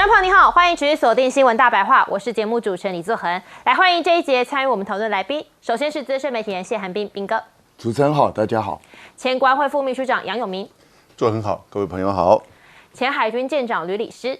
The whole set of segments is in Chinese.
众朋友你好，欢迎持续锁定新闻大白话，我是节目主持人李作恒。来欢迎这一节参与我们讨论来宾，首先是资深媒体人谢寒冰，冰哥。主持人好，大家好。前国安会副秘书长杨永明。做得很好，各位朋友好。前海军舰长吕礼诗。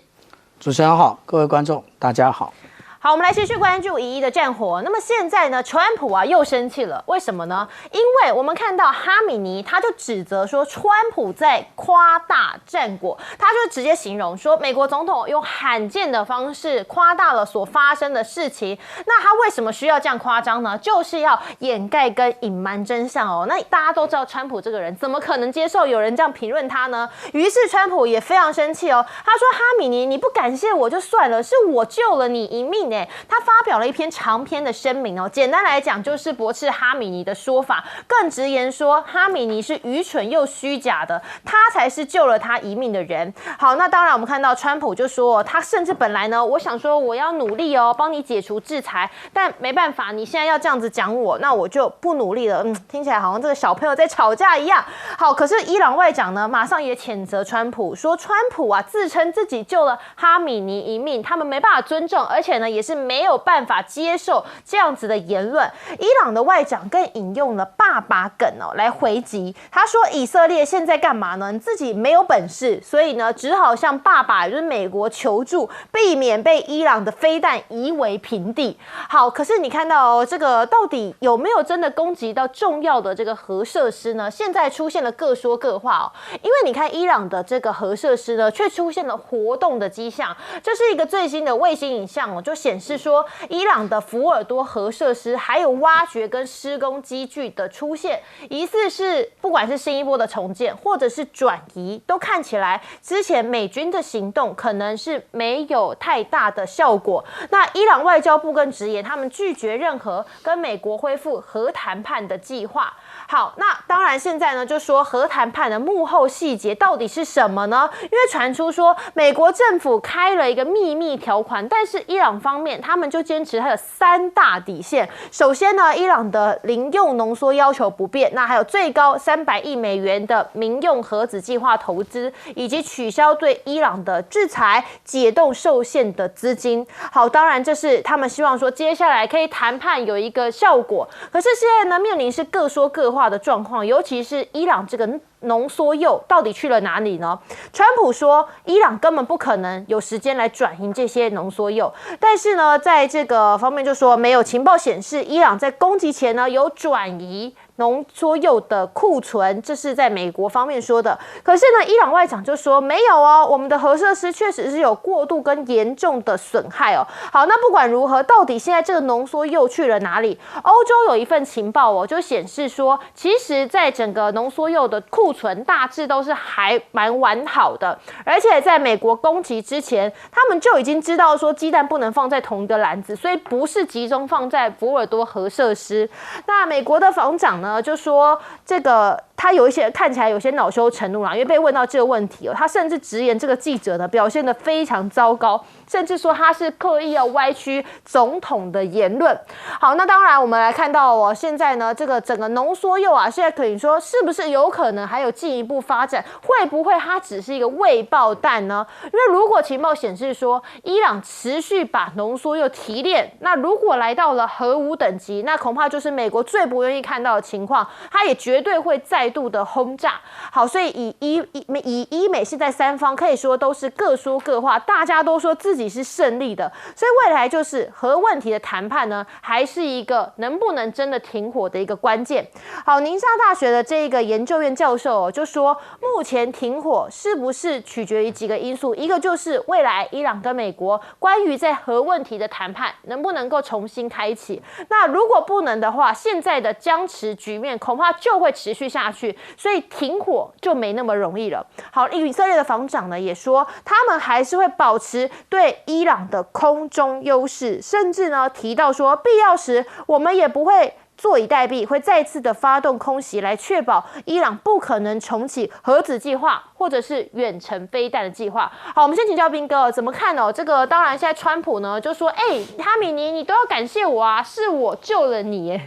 主持人好，各位观众大家好。好，我们来持续关注1·1的战火。那么现在呢，川普又生气了，为什么呢？因为我们看到哈米尼他就指责说，川普在夸大战果，他就直接形容说，美国总统用罕见的方式夸大了所发生的事情。那他为什么需要这样夸张呢？就是要掩盖跟隐瞒真相哦。那大家都知道，川普这个人怎么可能接受有人这样评论他呢？于是川普也非常生气哦，他说：“哈米尼，你不感谢我就算了，是我救了你一命。”他发表了一篇长篇的声明哦，简单来讲就是驳斥哈米尼的说法，更直言说哈米尼是愚蠢又虚假的，他才是救了他一命的人。好，那当然我们看到川普就说，他甚至本来呢，我想说我要努力哦，帮你解除制裁，但没办法，你现在要这样子讲我，那我就不努力了。听起来好像这个小朋友在吵架一样。好，可是伊朗外长呢，马上也谴责川普，说川普自称自己救了哈米尼一命，他们没办法尊重，而且呢也是没有办法接受这样子的言论。伊朗的外长更引用了爸爸梗来回击，他说以色列现在干嘛呢？你自己没有本事，所以呢只好向爸爸就是美国求助，避免被伊朗的飞弹夷为平地。好，可是你看到这个到底有没有真的攻击到重要的这个核设施呢？现在出现了各说各话因为你看伊朗的这个核设施呢，却出现了活动的迹象。这是一个最新的卫星影像就显示说，伊朗的福尔多核设施还有挖掘跟施工机具的出现，疑似是不管是新一波的重建或者是转移，都看起来之前美军的行动可能是没有太大的效果。那伊朗外交部更直言，他们拒绝任何跟美国恢复核谈判的计划。好，那当然现在呢，就说核谈判的幕后细节到底是什么呢？因为传出说美国政府开了一个秘密条款，但是伊朗方面他们就坚持它的3大底线。首先呢，伊朗的零用浓缩要求不变，那还有最高300亿美元的民用核子计划投资，以及取消对伊朗的制裁，解冻受限的资金。好，当然这是他们希望说接下来可以谈判有一个效果。可是现在呢，面临是各说各话的状况，尤其是伊朗这个浓缩铀到底去了哪里呢？川普说，伊朗根本不可能有时间来转移这些浓缩铀，但是呢，在这个方面就说没有情报显示伊朗在攻击前呢有转移浓缩铀的库存，这是在美国方面说的。可是呢，伊朗外长就说没有我们的核设施确实是有过度跟严重的损害好，那不管如何，到底现在这个浓缩铀去了哪里？欧洲有一份情报就显示说，其实在整个浓缩铀的库存大致都是还蛮完好的，而且在美国攻击之前，他们就已经知道说鸡蛋不能放在同一个篮子，所以不是集中放在福尔多核设施。那美国的防长呢就说这个他有一些看起来有些恼羞成怒啦，因为被问到这个问题他甚至直言这个记者呢表现得非常糟糕，甚至说他是刻意要歪曲总统的言论。好，那当然我们来看到现在呢这个整个浓缩铀现在可以说是不是有可能还有进一步发展？会不会它只是一个未爆弹呢？因为如果情报显示说伊朗持续把浓缩铀提炼，那如果来到了核武等级，那恐怕就是美国最不愿意看到的情况，它也绝对会再度的轰炸。好，所以以美现在3方可以说都是各说各话，大家都说自己是胜利的，所以未来就是核问题的谈判呢，还是一个能不能真的停火的一个关键。好，宁夏大学的这个研究院教授就说，目前停火是不是取决于几个因素，一个就是未来伊朗跟美国关于在核问题的谈判能不能够重新开启，那如果不能的话，现在的僵持局面恐怕就会持续下去，所以停火就没那么容易了。好，以色列的防长呢也说，他们还是会保持对伊朗的空中优势，甚至呢提到说，必要时我们也不会坐以待毙，会再次的发动空袭来确保伊朗不可能重启核子计划或者是远程飞弹的计划。好，我们先请教彬哥怎么看这个当然现在川普呢就说，哈米尼你都要感谢我啊，是我救了你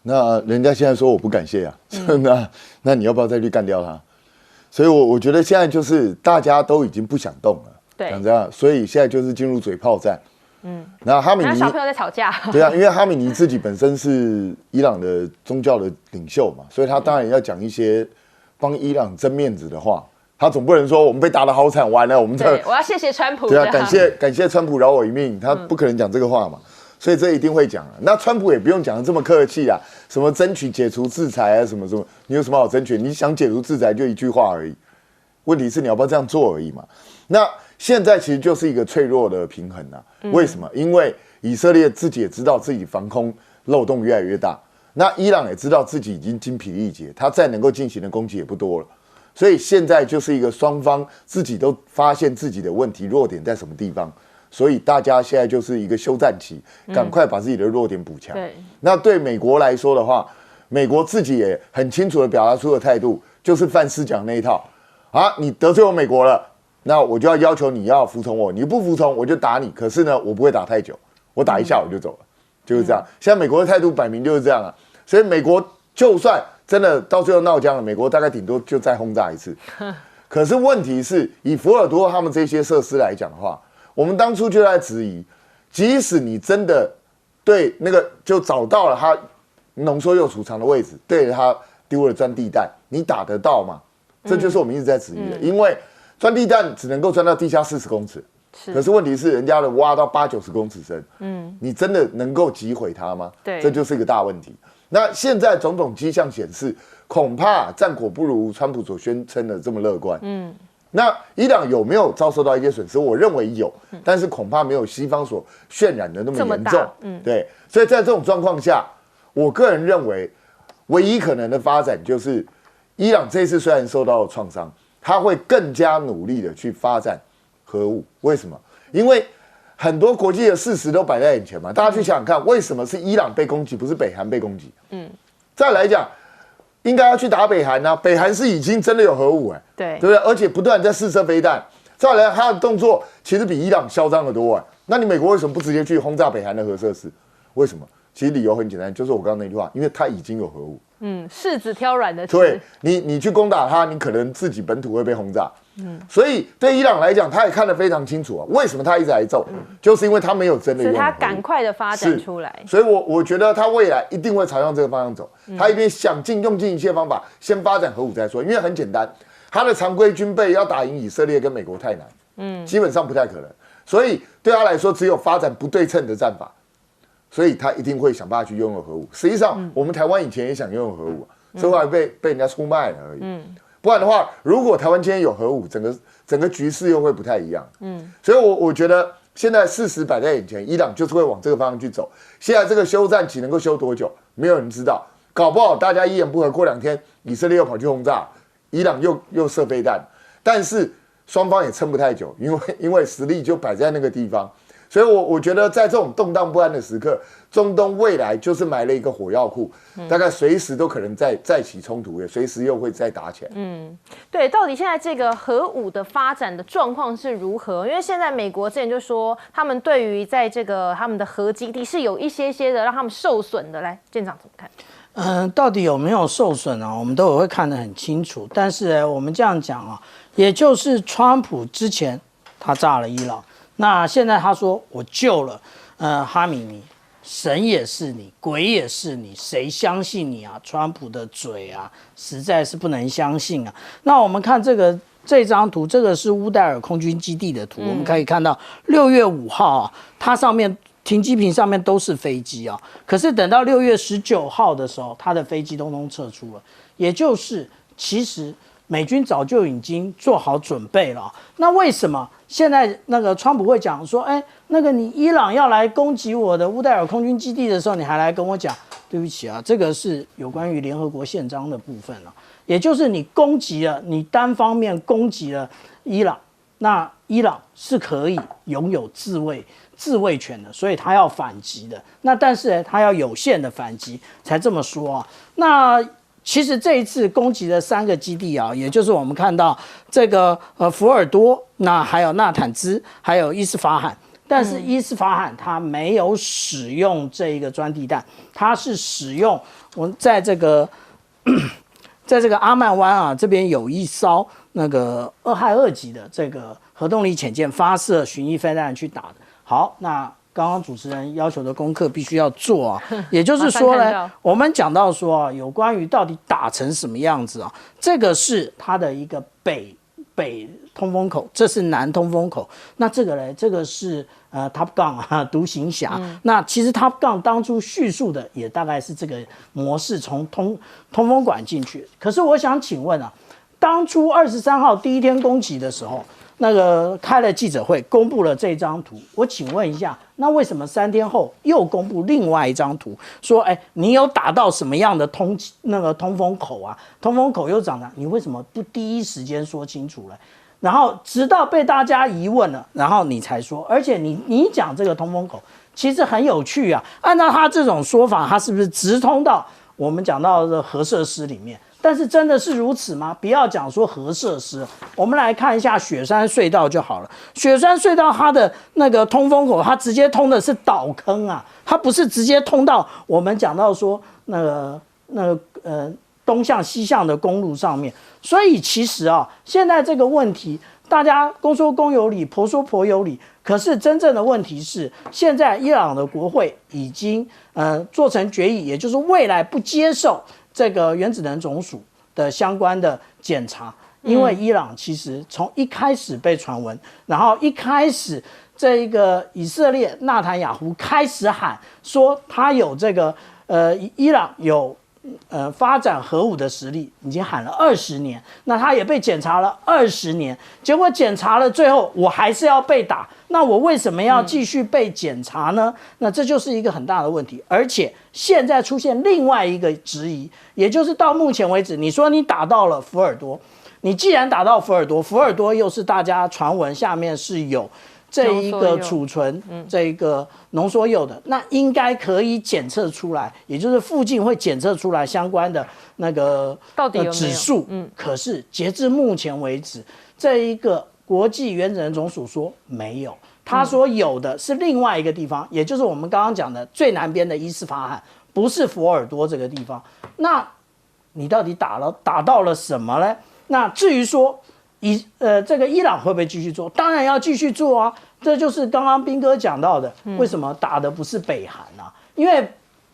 那人家现在说我不感谢那你要不要再去干掉他？所以我觉得现在就是大家都已经不想动了。对，讲这样，所以现在就是进入嘴炮战。然后哈米尼然后小朋友在吵架。对啊，因为哈米尼自己本身是伊朗的宗教的领袖嘛，所以他当然要讲一些帮伊朗争面子的话。他总不能说我们被打得好惨，完了我们对，我要谢谢川普。对啊，感谢川普饶我一命，他不可能讲这个话嘛，所以这一定会讲。那川普也不用讲得这么客气啊，什么争取解除制裁啊，什么什么，你有什么好争取？你想解除制裁就一句话而已，问题是你要不要这样做而已嘛。那现在其实就是一个脆弱的平衡啊。为什么？因为以色列自己也知道自己防空漏洞越来越大，那伊朗也知道自己已经精疲力竭，他再能够进行的攻击也不多了。所以现在就是一个双方自己都发现自己的问题弱点在什么地方，所以大家现在就是一个休战期，赶快把自己的弱点补强。那对美国来说的话，美国自己也很清楚的表达出的态度，就是范斯讲那一套啊，你得罪我美国了，那我就要求你要服从我，你不服从我就打你。可是呢，我不会打太久，我打一下我就走了，就是这样。现在美国的态度摆明就是这样啊，所以美国就算真的到最后闹僵了，美国大概顶多就再轰炸一次。可是问题是，以福尔多他们这些设施来讲的话，我们当初就在质疑，即使你真的对那个就找到了他浓缩铀储藏的位置，对着他丢了钻地弹，你打得到吗？这就是我们一直在质疑的，因为钻地弹只能够钻到地下40公尺，可是问题是人家的挖到80-90公尺深，你真的能够击毁它吗？对，这就是一个大问题。那现在种种迹象显示，恐怕战果不如川普所宣称的这么乐观。那伊朗有没有遭受到一些损失？我认为有，但是恐怕没有西方所渲染的那么严重。对，所以在这种状况下，我个人认为，唯一可能的发展就是伊朗这次虽然受到了创伤，他会更加努力的去发展核武。为什么？因为很多国际的事实都摆在眼前嘛，大家去想想看，为什么是伊朗被攻击，不是北韩被攻击？再来讲，应该要去打北韩啊，北韩是已经真的有核武对不对？而且不断在试射飞弹。再来，他的动作其实比伊朗嚣张得多那你美国为什么不直接去轰炸北韩的核设施？为什么？其实理由很简单，就是我刚刚那句话，因为他已经有核武。柿子挑软的吃。对，你去攻打他，你可能自己本土会被轰炸。所以对伊朗来讲，他也看得非常清楚为什么他一直来揍，就是因为他没有真的用。所以他赶快的发展出来。所以我觉得他未来一定会朝向这个方向走。他一边用尽一切方法，先发展核武再说，因为很简单，他的常规军备要打赢以色列跟美国太难，基本上不太可能。所以对他来说，只有发展不对称的战法。所以他一定会想办法去拥有核武。实际上，我们台湾以前也想拥有核武所以后来被人家出卖了而已。不然的话，如果台湾今天有核武，整个局势又会不太一样。所以我觉得现在事实摆在眼前，伊朗就是会往这个方向去走。现在这个休战期能够休多久，没有人知道。搞不好大家一言不合，过2天以色列又跑去轰炸，伊朗又射飞弹，但是双方也撑不太久，因为实力就摆在那个地方。所以我觉得在这种动荡不安的时刻，中东未来就是埋了一个火药库，大概随时都可能再起冲突，也随时又会再打起来。对，到底现在这个核武的发展的状况是如何？因为现在美国之前就说，他们对于在这个他们的核基地是有一些的让他们受损的。来，舰长怎么看？到底有没有受损我们都会看得很清楚。但是我们这样讲也就是川普之前他炸了伊朗。那现在他说我救了哈米尼，神也是你，鬼也是你，谁相信你啊？川普的嘴实在是不能相信那我们看这张图，这个是乌代尔空军基地的图，我们可以看到6月5号它上面停机坪上面都是飞机可是等到6月19号的时候，它的飞机通撤出了，也就是其实美军早就已经做好准备了。那为什么现在那个川普会讲说，那个你伊朗要来攻击我的乌代尔空军基地的时候，你还来跟我讲，对不起这个是有关于联合国宪章的部分也就是你攻击了，你单方面攻击了伊朗，那伊朗是可以拥有自卫权的，所以他要反击的。那但是他要有限的反击才这么说那其实这一次攻击的3个基地也就是我们看到这个福尔多，那还有纳坦兹，还有伊斯法罕。但是伊斯法罕它没有使用这个钻地弹，它是使用我们在这个在这个阿曼湾啊这边有一艘那个2害2级的这个核动力潜舰发射巡弋飞弹去打的。好，那刚刚主持人要求的功课必须要做啊，也就是说呢，我们讲到说啊，有关于到底打成什么样子啊，这个是它的一个北通风口，这是南通风口。那这个呢，这个是Top Gun 啊，独行侠。那其实 Top Gun 当初叙述的也大概是这个模式，从通风管进去。可是我想请问啊，当初23号第一天攻击的时候，那个开了记者会，公布了这张图。我请问一下，那为什么3天后又公布另外一张图，说，你有打到什么样的通风口啊？通风口又长的，你为什么不第一时间说清楚了？然后直到被大家疑问了，然后你才说。而且你讲这个通风口，其实很有趣啊。按照他这种说法，他是不是直通到我们讲到的核设施里面？但是真的是如此吗？不要讲说核设施，我们来看一下雪山隧道就好了。雪山隧道它的那个通风口，它直接通的是岛坑啊，它不是直接通到我们讲到说东向西向的公路上面。所以其实啊，现在这个问题，大家公说公有理，婆说婆有理。可是真正的问题是，现在伊朗的国会已经做成决议，也就是未来不接受这个原子能总署的相关的检查，因为伊朗其实从一开始被传闻，然后一开始这一个以色列纳坦雅胡开始喊说他有这个伊朗有发展核武的实力，已经喊了20年，那他也被检查了20年，结果检查了最后我还是要被打，那我为什么要继续被检查呢？那这就是一个很大的问题。而且现在出现另外一个质疑，也就是到目前为止，你说你打到了福尔多，你既然打到福尔多又是大家传闻下面是有这一个储存这一个浓缩铀的，那应该可以检测出来，也就是附近会检测出来相关的那个到底有没有指数。可是截至目前为止，这一个国际原子能总署说没有，他说有的是另外一个地方，也就是我们刚刚讲的最南边的伊斯法罕，不是佛尔多这个地方。那你到底打到了什么呢？那至于说这个伊朗会不会继续做？当然要继续做啊！这就是刚刚彬哥讲到的，为什么打的不是北韩啊？因为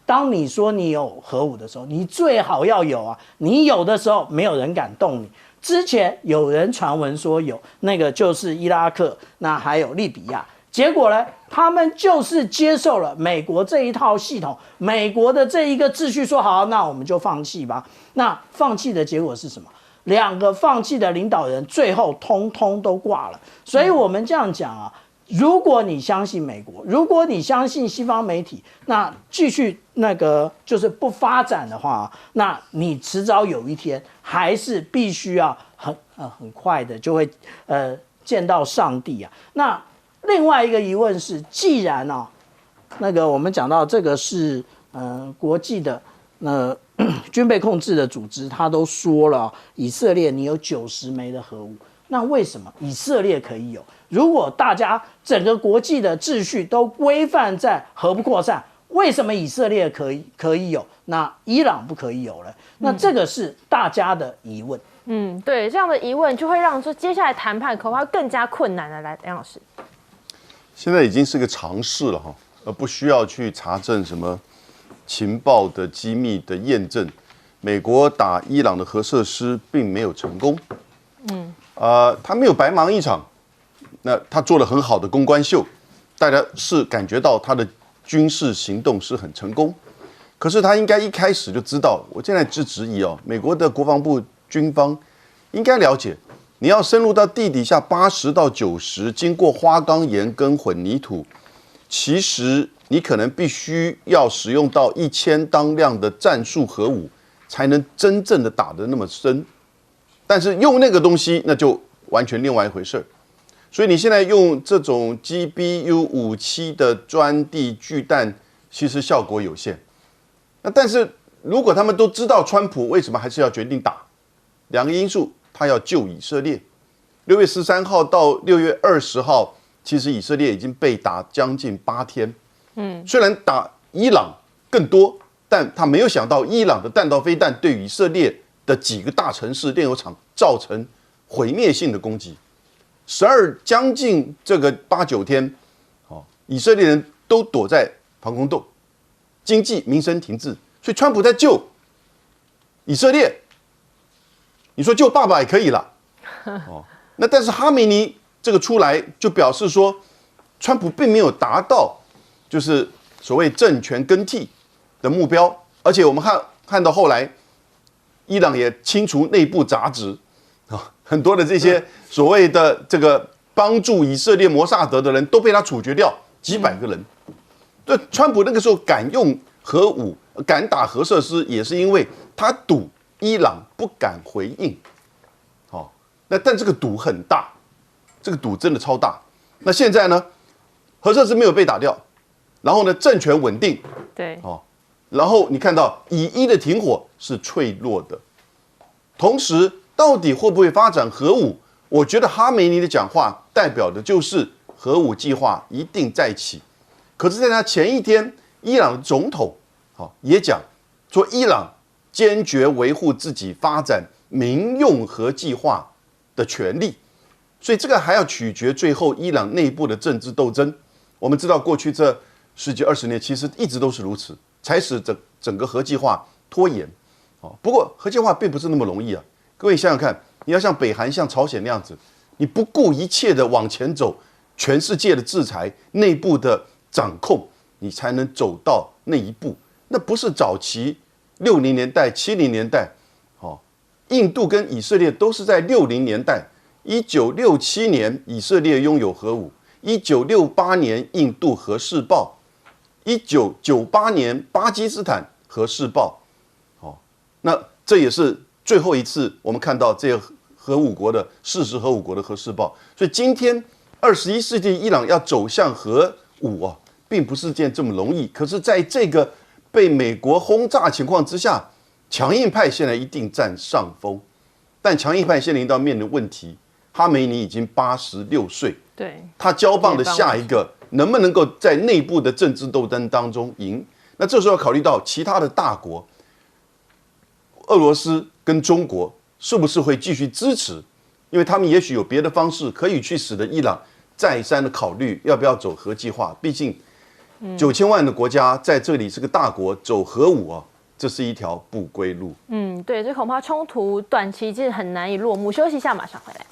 当你说你有核武的时候，你最好要有啊！你有的时候没有人敢动你。之前有人传闻说有，那个就是伊拉克，那还有利比亚。结果呢，他们就是接受了美国这一套系统，美国的这一个秩序，说好，那我们就放弃吧。那放弃的结果是什么？2个放弃的领导人最后通通都挂了。所以我们这样讲啊，如果你相信美国，如果你相信西方媒体，那继续那个就是不发展的话，那你迟早有一天还是必须要很快的就会见到上帝啊。那另外一个疑问是，既然啊那个我们讲到这个是国际的军备控制的组织，他都说了，以色列你有90枚的核武，那为什么以色列可以有？如果大家整个国际的秩序都规范在核不扩散，为什么以色列可以有，那伊朗不可以有了？那这个是大家的疑问。对，这样的疑问就会让说接下来谈判恐怕更加困难了。来，梁老师，现在已经是个常识了哈，而不需要去查证什么情报的机密的验证。美国打伊朗的核设施并没有成功，他没有白忙一场，那他做了很好的公关秀，大家是感觉到他的军事行动是很成功。可是他应该一开始就知道，我现在质疑美国的国防部军方应该了解，你要深入到地底下80到90，经过花岗岩跟混凝土，其实你可能必须要使用到1000当量的战术核武，才能真正的打得那么深。但是用那个东西，那就完全另外一回事。所以你现在用这种 GBU57的专地巨弹，其实效果有限。那但是如果他们都知道川普为什么还是要决定打，2个因素，他要救以色列。6月13号到6月20号，其实以色列已经被打将近8天。虽然打伊朗更多，但他没有想到伊朗的弹道飞弹对以色列的几个大城市炼油厂造成毁灭性的攻击。将近这个8、9天，以色列人都躲在防空洞，经济民生停滞，所以川普在救以色列，你说救爸爸也可以了，那但是哈梅尼这个出来就表示说，川普并没有达到就是所谓政权更替的目标，而且我们看到后来，伊朗也清除内部杂质，很多的这些所谓的这个帮助以色列摩萨德的人都被他处决掉，几百个人。对，川普那个时候敢用核武、敢打核设施，也是因为他赌伊朗不敢回应。但这个赌很大，这个赌真的超大。那现在呢，核设施没有被打掉，然后呢，政权稳定，对，然后你看到以伊的停火是脆弱的，同时到底会不会发展核武？我觉得哈梅尼的讲话代表的就是核武计划一定再起。可是，在他前一天，伊朗的总统也讲说，伊朗坚决维护自己发展民用核计划的权利，所以这个还要取决最后伊朗内部的政治斗争。我们知道，过去这10几20年其实一直都是如此，才使整个核计划拖延。不过核计划并不是那么容易啊，各位想想看，你要像北韩、像朝鲜那样子，你不顾一切的往前走，全世界的制裁、内部的掌控，你才能走到那一步。那不是早期60年代、70年代，印度跟以色列都是在60年代，1967年以色列拥有核武，1968年印度核试爆，1998年巴基斯坦核试爆，那这也是最后一次我们看到这个核武国的事实核武国的核试爆。所以今天21世纪伊朗要走向核武并不是件这么容易。可是，在这个被美国轰炸情况之下，强硬派现在一定占上风，但强硬派现在临到面临问题，哈梅尼已经86岁，对，他交棒的下一个能不能够在内部的政治斗争当中赢？那这时候要考虑到其他的大国，俄罗斯跟中国是不是会继续支持？因为他们也许有别的方式可以去使得伊朗再三的考虑要不要走核计划。毕竟9000万的国家在这里是个大国，走核武这是一条不归路。对，这恐怕冲突短期是很难以落幕。休息一下，马上回来。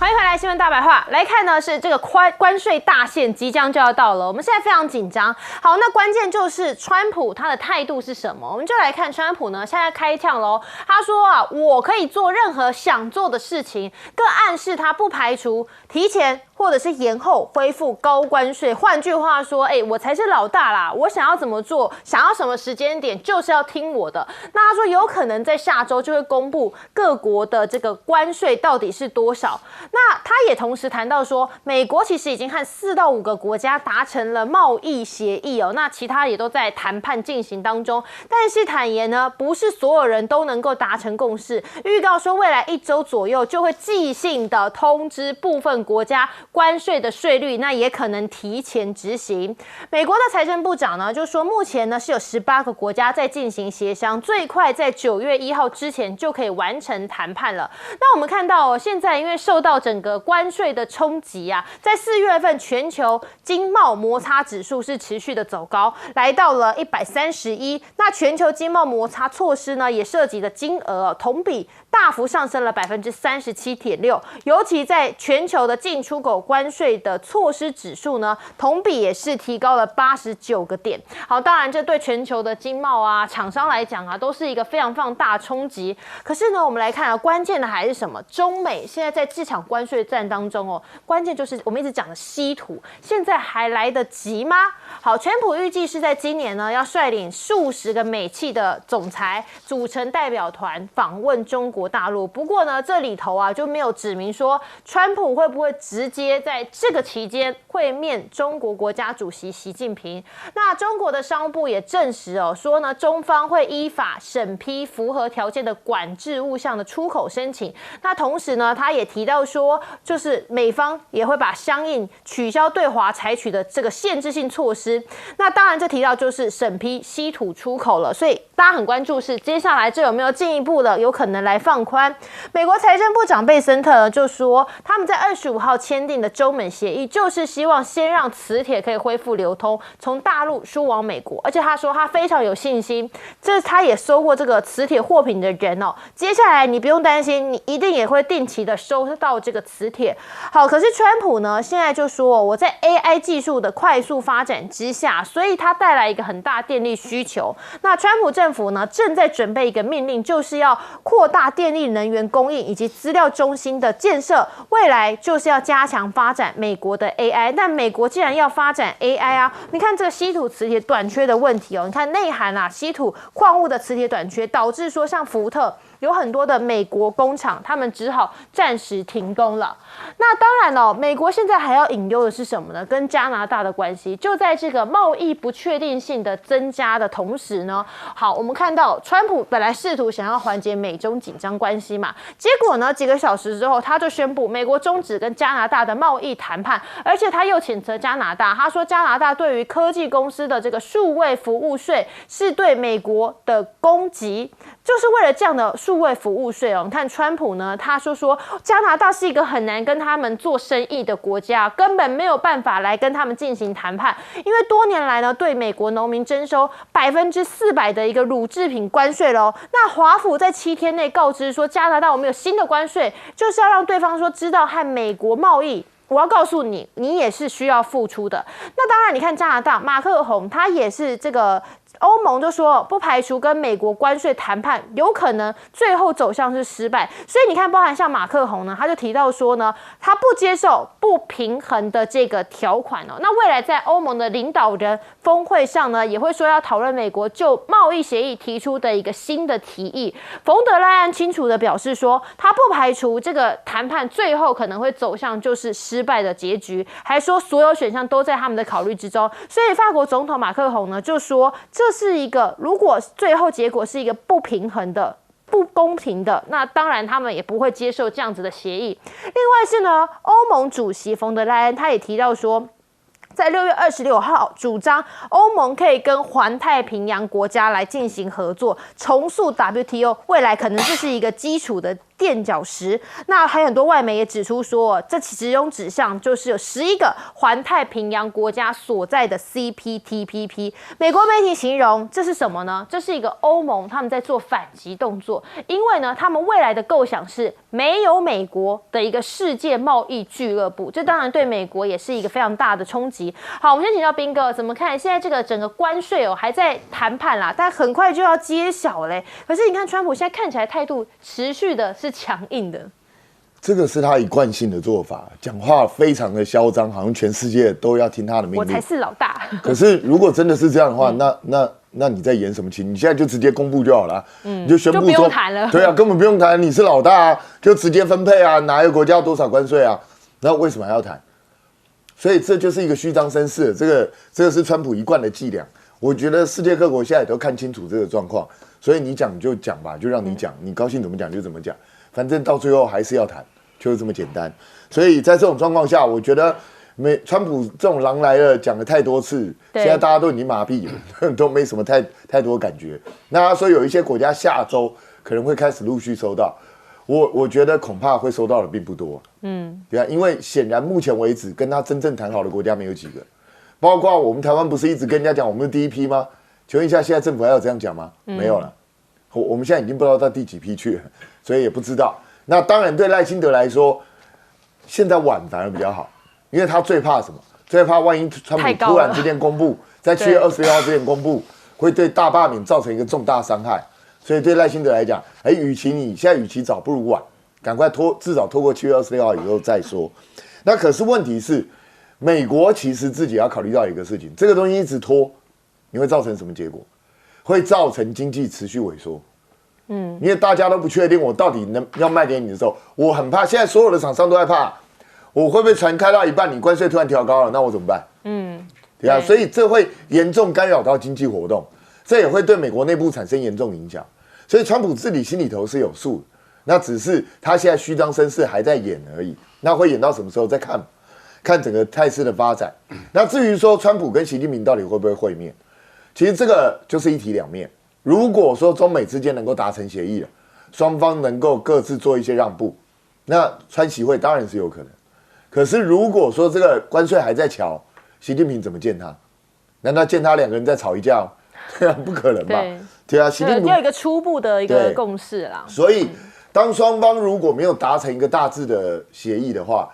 欢迎回来，新闻大白话。来看呢，是这个关税大限即将就要到了，我们现在非常紧张。好，那关键就是川普他的态度是什么？我们就来看川普呢，现在开呛喽。他说我可以做任何想做的事情，更暗示他不排除提前或者是延后恢复高关税。换句话说，我才是老大啦，我想要怎么做，想要什么时间点，就是要听我的。那他说有可能在下周就会公布各国的这个关税到底是多少。那他也同时谈到说，美国其实已经和4到5个国家达成了贸易协议那其他也都在谈判进行当中。但是坦言呢，不是所有人都能够达成共识。预告说，未来1周左右就会即兴的通知部分国家关税的税率，那也可能提前执行。美国的财政部长呢就说，目前呢是有18个国家在进行协商，最快在9月1号之前就可以完成谈判了。那我们看到现在因为受到整个关税的冲击在4月份全球经贸摩擦指数是持续的走高，来到了131。那全球经贸摩擦措施呢也涉及的金额同比大幅上升了37.6%，尤其在全球的进出口关税的措施指数呢，同比也是提高了89个点。好，当然这对全球的经贸厂商来讲都是一个非常大的冲击。可是呢，我们来看关键的还是什么？中美现在在这场关税战当中关键就是我们一直讲的稀土，现在还来得及吗？好，川普预计是在今年呢要率领数十个美企的总裁组成代表团访问中国大陆。不过呢，这里头就没有指明说川普会不会直接接在这个期间会面中国国家主席习近平。那中国的商务部也证实说呢，中方会依法审批符合条件的管制物项的出口申请。那同时呢，他也提到说，就是美方也会把相应取消对华采取的这个限制性措施。那当然，这提到就是审批稀土出口了，所以大家很关注是接下来这有没有进一步的有可能来放宽。美国财政部长贝森特就说，他们在25号签订的中美协议，就是希望先让磁铁可以恢复流通，从大陆输往美国。而且他说他非常有信心，这他也收过这个磁铁货品的人接下来你不用担心，你一定也会定期的收到这个磁铁。好，可是川普呢，现在就说我在 AI 技术的快速发展之下，所以它带来一个很大电力需求。那川普政府呢，正在准备一个命令，就是要扩大电力能源供应以及资料中心的建设，未来就是要加强发展美国的 AI。但美国既然要发展 AI 你看这个稀土磁铁短缺的问题你看内含稀土矿物的磁铁短缺，导致说像福特有很多的美国工厂，他们只好暂时停工了。那当然美国现在还要隐忧的是什么呢？跟加拿大的关系，就在这个贸易不确定性的增加的同时呢，好，我们看到川普本来试图想要缓解美中紧张关系嘛，结果呢，几个小时之后他就宣布美国终止跟加拿大的贸易谈判，而且他又谴责加拿大，他说加拿大对于科技公司的这个数位服务税是对美国的攻击，就是为了这样的数位服务税你看川普呢，他说加拿大是一个很难跟他们做生意的国家，根本没有办法来跟他们进行谈判，因为多年来呢，对美国农民征收400%的一个乳制品关税咯。那华府在7天内告知说，加拿大我们有新的关税，就是要让对方说知道和美国贸易。我要告诉你，你也是需要付出的。那当然，你看加拿大马克宏，他也是这个欧盟就说不排除跟美国关税谈判有可能最后走向是失败。所以你看，包含像马克宏呢，他就提到说呢，他不接受不平衡的这个条款那未来在欧盟的领导人峰会上呢，也会说要讨论美国就贸易协议提出的一个新的提议。冯德莱恩清楚的表示说，他不排除这个谈判最后可能会走向就是失败的结局，还说所有选项都在他们的考虑之中。所以法国总统马克宏呢就说，这是一个如果最后结果是一个不平衡的、不公平的，那当然他们也不会接受这样子的协议。另外是呢，欧盟主席冯德莱恩他也提到说，在6月26号主张欧盟可以跟环太平洋国家来进行合作，重塑 WTO， 未来可能这是一个基础的垫脚石。那还有很多外媒也指出说，这其中指向就是有11个环太平洋国家所在的 CPTPP。美国媒体形容这是什么呢？这是一个欧盟他们在做反击动作，因为呢，他们未来的构想是没有美国的一个世界贸易俱乐部，这当然对美国也是一个非常大的冲击。好，我们先请教彬哥怎么看？现在这个整个关税还在谈判啦，但很快就要揭晓嘞。可是你看，川普现在看起来态度持续的是强硬的。这个是他一贯性的做法，讲话非常的嚣张，好像全世界都要听他的命令。我才是老大。可是如果真的是这样的话，那你在演什么情？你现在就直接公布就好了，你就宣布说，就不用谈了。对啊，根本不用谈，你是老大就直接分配哪一个国家多少关税那为什么还要谈？所以这就是一个虚张声势，这个是川普一贯的伎俩。我觉得世界各国现在都看清楚这个状况，所以你讲就讲吧，就让你讲，你高兴怎么讲就怎么讲，反正到最后还是要谈，就是这么简单。所以在这种状况下，我觉得川普这种狼来了讲了太多次，现在大家都已经麻痹了，都没什么太多感觉。那所以有一些国家下周可能会开始陆续收到。我觉得恐怕会收到的并不多，对啊，因为显然目前为止跟他真正谈好的国家没有几个，包括我们台湾不是一直跟人家讲我们是第一批吗？请问一下，现在政府还有这样讲吗？没有了，我们现在已经不知道到第几批去了，所以也不知道。那当然对赖清德来说，现在晚反而比较好，因为他最怕什么？最怕万一川普突然之间公布，在7月26号之前公布，会对大罢免造成一个重大伤害。所以对赖清德来讲，与其早不如晚，赶快至少拖过7月26号以后再说。那可是问题是，美国其实自己要考虑到一个事情，这个东西一直拖，你会造成什么结果？会造成经济持续萎缩。因为大家都不确定我到底要卖给你的时候，我很怕。现在所有的厂商都害怕，我会不会船开到一半，你关税突然调高了，那我怎么办？对啊，所以这会严重干扰到经济活动，这也会对美国内部产生严重影响。所以川普自己心里头是有数的，那只是他现在虚张声势还在演而已。那会演到什么时候再看，看整个态势的发展。那至于说川普跟习近平到底会不会会面，其实这个就是一体两面。如果说中美之间能够达成协议了，双方能够各自做一些让步，那川习会当然是有可能。可是如果说这个关税还在瞧，习近平怎么见他？难道见他两个人再吵一架？对啊，不可能吧？对啊，习近平有一个初步的一个共识啦。所以，当双方如果没有达成一个大致的协议的话，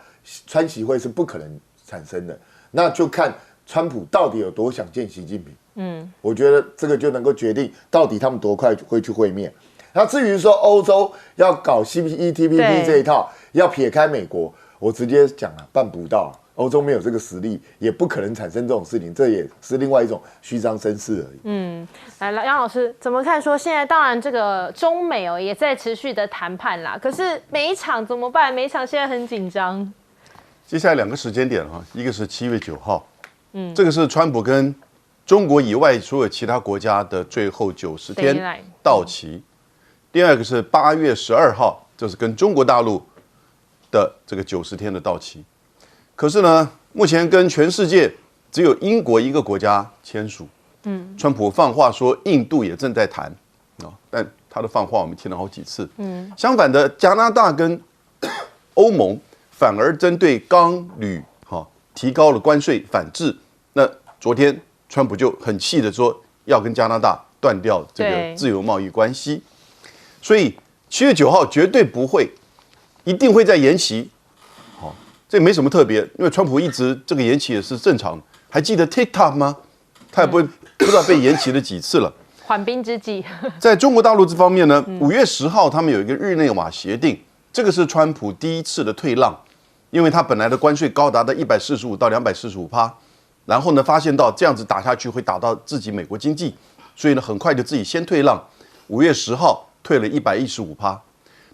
川习会是不可能产生的。那就看川普到底有多想见习近平。我觉得这个就能够决定到底他们多快会去会面。那至于说欧洲要搞 CPTPP 这一套，要撇开美国，我直接讲了，办不到。欧洲没有这个实力，也不可能产生这种事情，这也是另外一种虚张声势而已。来，杨老师怎么看？说现在当然这个中美也在持续的谈判啦，可是每一场怎么办？每一场现在很紧张。接下来2个时间点哈，一个是7月9号，这个是川普跟中国以外所有其他国家的最后90天到期。第二个是8月12号，这是跟中国大陆的这个90天的到期。可是呢，目前跟全世界只有英国一个国家签署。川普放话说印度也正在谈但他的放话我们听了好几次。相反的，加拿大跟欧盟反而针对钢铝提高了关税反制。那昨天川普就很气的说要跟加拿大断掉这个自由贸易关系。所以7月9号绝对不会，一定会再延期。这没什么特别，因为川普一直这个延期也是正常的。还记得 TikTok 吗？他也不知道被延期了几次了。缓兵之计。在中国大陆这方面呢，5月10号他们有一个日内瓦协定，这个是川普第一次的退让，因为他本来的关税高达的145%到245%，然后呢发现到这样子打下去会打到自己美国经济，所以呢很快就自己先退让，5月10号退了115%。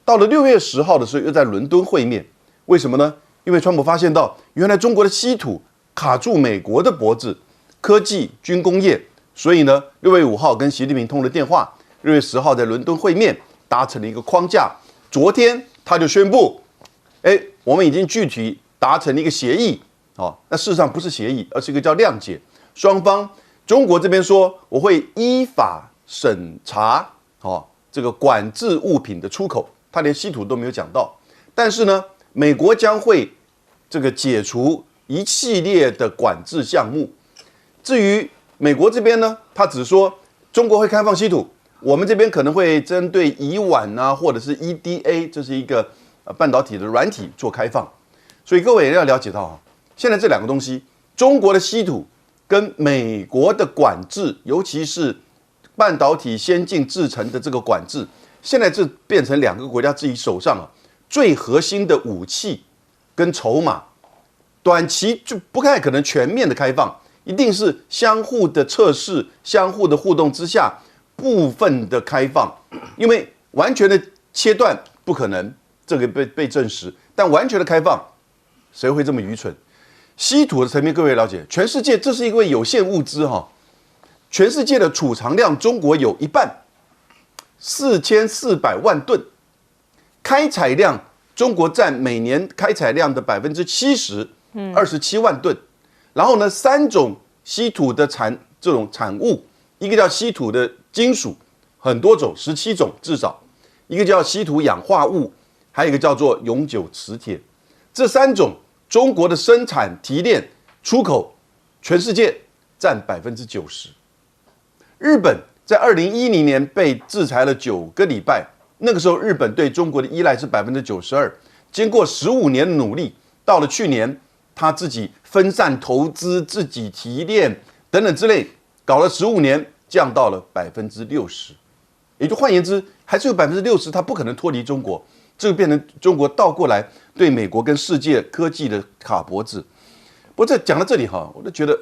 到了6月10号的时候又在伦敦会面，为什么呢？因为川普发现到，原来中国的稀土卡住美国的脖子，科技、军工业，所以呢，6月5号跟习近平通了电话，6月10号在伦敦会面，达成了一个框架。昨天他就宣布，我们已经具体达成了一个协议，那事实上不是协议，而是一个叫谅解。双方，中国这边说我会依法审查，这个管制物品的出口，他连稀土都没有讲到，但是呢，美国将会这个解除一系列的管制项目。至于美国这边呢，他只说中国会开放稀土，我们这边可能会针对乙烷啊，或者是 EDA， 这是一个半导体的软体做开放。所以各位也要了解到现在这2个东西，中国的稀土跟美国的管制，尤其是半导体先进制程的这个管制，现在这变成2个国家自己手上最核心的武器跟筹码。短期就不太可能全面的开放，一定是相互的测试、相互的互动之下，部分的开放。因为完全的切断不可能，这个被证实。但完全的开放，谁会这么愚蠢？稀土的层面，各位了解，全世界这是一个有限物资全世界的储藏量，中国有一半，4400万吨，开采量中国占每年开采量的70%，27万吨。然后呢，3种稀土的这种产物，一个叫稀土的金属，很多种，17种至少；一个叫稀土氧化物，还有一个叫做永久磁铁。这3种，中国的生产、提炼、出口，全世界占90%。日本在2010年被制裁了9个礼拜，那个时候日本对中国的依赖是92%。经过15年的努力，到了去年，他自己分散投资、自己提炼等等之类，搞了15年，降到了60%。也就换言之，还是有60%，它不可能脱离中国。这个变成中国倒过来对美国跟世界科技的卡脖子。不过这讲到这里我就觉得，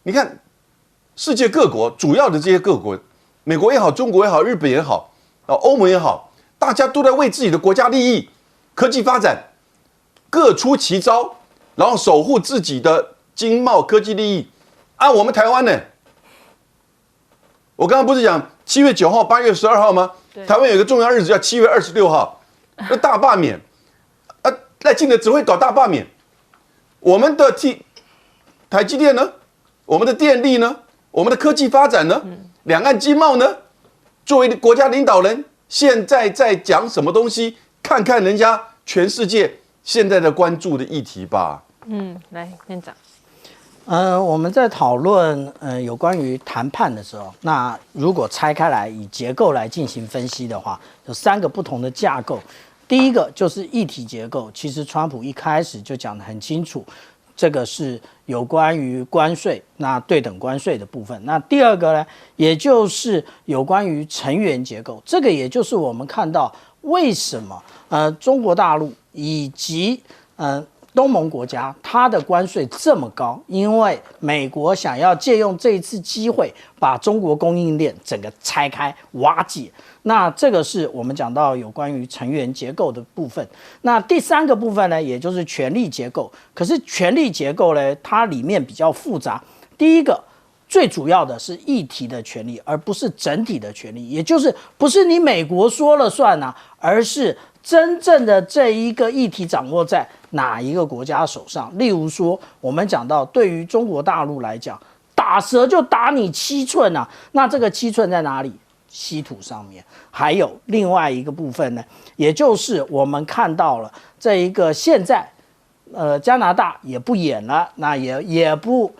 你看世界各国主要的这些各国，美国也好，中国也好，日本也好，欧盟也好，大家都在为自己的国家利益、科技发展各出奇招，然后守护自己的经贸科技利益。我们台湾呢？我刚刚不是讲7月9号、8月12号吗？台湾有一个重要日子叫7月26号，那大罢免。赖清德只会搞大罢免。我们的台积电呢？我们的电力呢？我们的科技发展呢？两岸经贸呢？作为国家领导人，现在在讲什么东西？看看人家全世界现在的关注的议题吧。来院长。我们在讨论有关于谈判的时候，那如果拆开来以结构来进行分析的话，有3个不同的架构。第一个就是议题结构，其实川普一开始就讲得很清楚，这个是有关于关税，那对等关税的部分。那第二个呢，也就是有关于成员结构，这个也就是我们看到为什么中国大陆以及东盟国家它的关税这么高，因为美国想要借用这一次机会把中国供应链整个拆开瓦解。那这个是我们讲到有关于成员结构的部分。那第3个部分呢，也就是权力结构。可是权力结构呢，它里面比较复杂。第一个最主要的是议题的权利，而不是整体的权利，也就是不是你美国说了算啊，而是真正的这一个议题掌握在哪一个国家手上。例如说，我们讲到对于中国大陆来讲，打蛇就打你7寸啊，那这个7寸在哪里？稀土上面。还有另外一个部分呢，也就是我们看到了这一个现在加拿大也不演了，那也不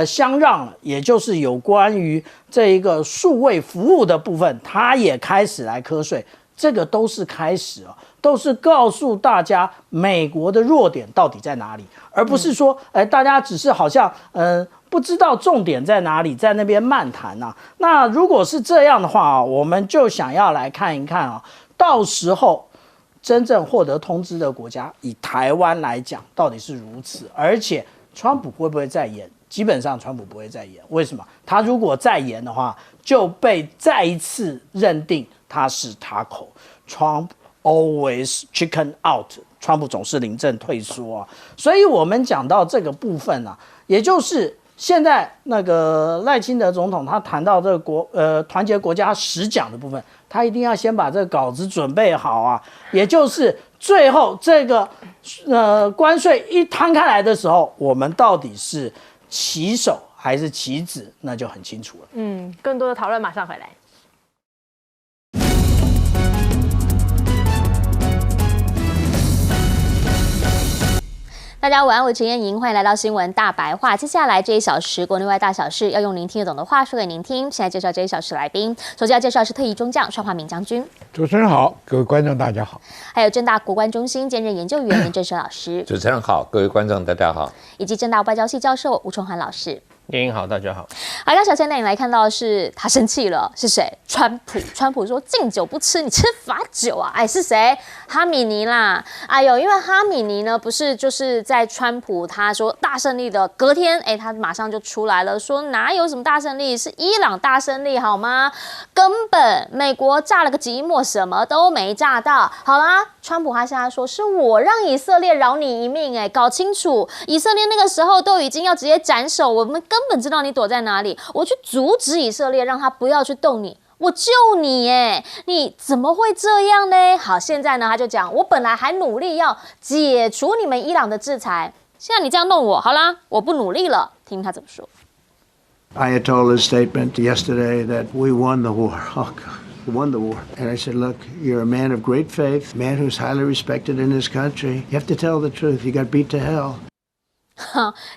相让了，也就是有关于这一个数位服务的部分，它也开始来课税。这个都是开始哦，都是告诉大家美国的弱点到底在哪里，而不是说大家只是好像不知道重点在哪里，在那边漫谈啊。那如果是这样的话我们就想要来看一看到时候真正获得通知的国家，以台湾来讲到底是如此。而且川普会不会再演？基本上川普不会再演。为什么？他如果再演的话，就被再一次认定他是他口。Trump always chicken out， 川普总是临阵退缩啊。所以我们讲到这个部分啊，也就是现在那个赖清德总统他谈到这个团结国家10讲的部分，他一定要先把这个稿子准备好啊。也就是最后这个关税一摊开来的时候，我们到底是旗手还是棋子，那就很清楚了。更多的讨论马上回来。大家晚安，我是陈燕莹，欢迎来到新闻大白话。接下来这1小时国内外大小事，要用您听得懂的话说给您听。现在介绍这1小时来宾，首先要介绍是特役中将邵华明将军。主持人好，各位观众大家好。还有政大国关中心兼任研究员严正哲老师。主持人好，各位观众大家好。以及政大外交系教授吴崇涵老师。燕莹好，大家好。好，刚首先带你来看到的是他生气了，是谁？川普。川普说敬酒不吃，你吃罚酒啊！是谁？哈米尼啦。因为哈米尼呢，不是就是在川普他说大胜利的隔天，他马上就出来了，说哪有什么大胜利，是伊朗大胜利好吗？根本美国炸了个寂寞，什么都没炸到。好啦，川普他现在说是我让以色列饶你一命，搞清楚，以色列那个时候都已经要直接斩首，我们根本知道你躲在哪里，我去阻止以色列，让他不要去动你，我救你你怎么会这样呢？好，现在呢他就讲，我本来还努力要解除你们伊朗的制裁，现在你这样弄我，好啦，我不努力了。听他怎么说。Ayatollah's statement yesterday that we won the war. Oh God, we won the war. And I said, look, you're a man of great faith, a man who's highly respected in this country. You have to tell the truth. You got beat to hell.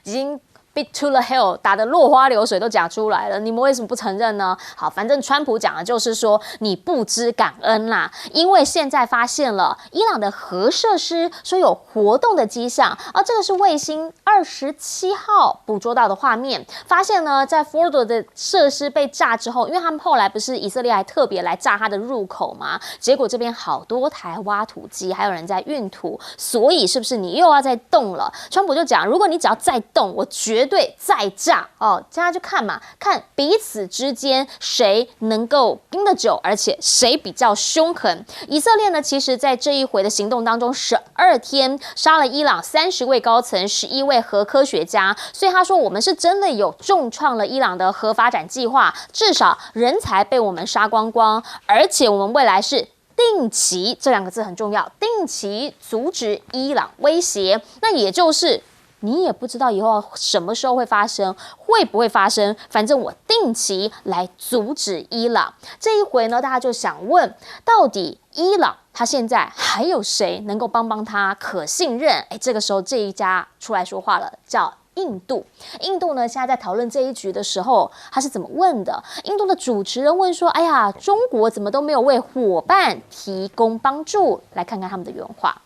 已经beat to the hell 打得落花流水都讲出来了，你们为什么不承认呢？好，反正川普讲的就是说你不知感恩啦，因为现在发现了伊朗的核设施说有活动的迹象，这个是卫星27号捕捉到的画面，发现呢在 Fordo 的设施被炸之后，因为他们后来不是以色列还特别来炸它的入口吗？结果这边好多台挖土机，还有人在运土，所以是不是你又要再动了？川普就讲，如果你只要再动，我绝对再炸哦，大家就看嘛，看彼此之间谁能够盯得久，而且谁比较凶狠。以色列呢，其实在这一回的行动当中，12天杀了伊朗30位高层、11位核科学家，所以他说我们是真的有重创了伊朗的核发展计划，至少人才被我们杀光光，而且我们未来是定期，这2个字很重要，定期阻止伊朗威胁，那也就是你也不知道以后什么时候会发生，会不会发生，反正我定期来阻止伊朗。这一回呢，大家就想问，到底伊朗他现在还有谁能够帮他可信任？这个时候这一家出来说话了，叫印度。印度呢，现在在讨论这一局的时候，他是怎么问的？印度的主持人问说：“哎呀，中国怎么都没有为伙伴提供帮助？”来看看他们的原话。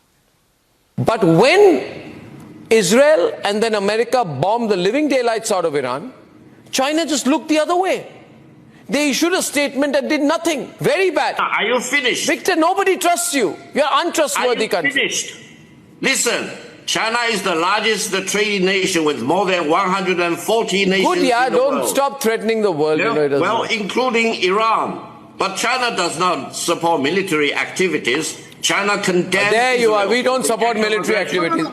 But when Israel and then America bombed the living daylights out of Iran, China just looked the other way. They issued a statement and did nothing. Very bad. Are you finished? Victor, nobody trusts you. You're an untrustworthy country. Finished? Listen, China is the largest trading nation with more than 140 nations Good, yeah, in the don't world. Stop threatening the world. Well, including Iran. But China does not support military activities. China condemns. There you are. We don't support military activities.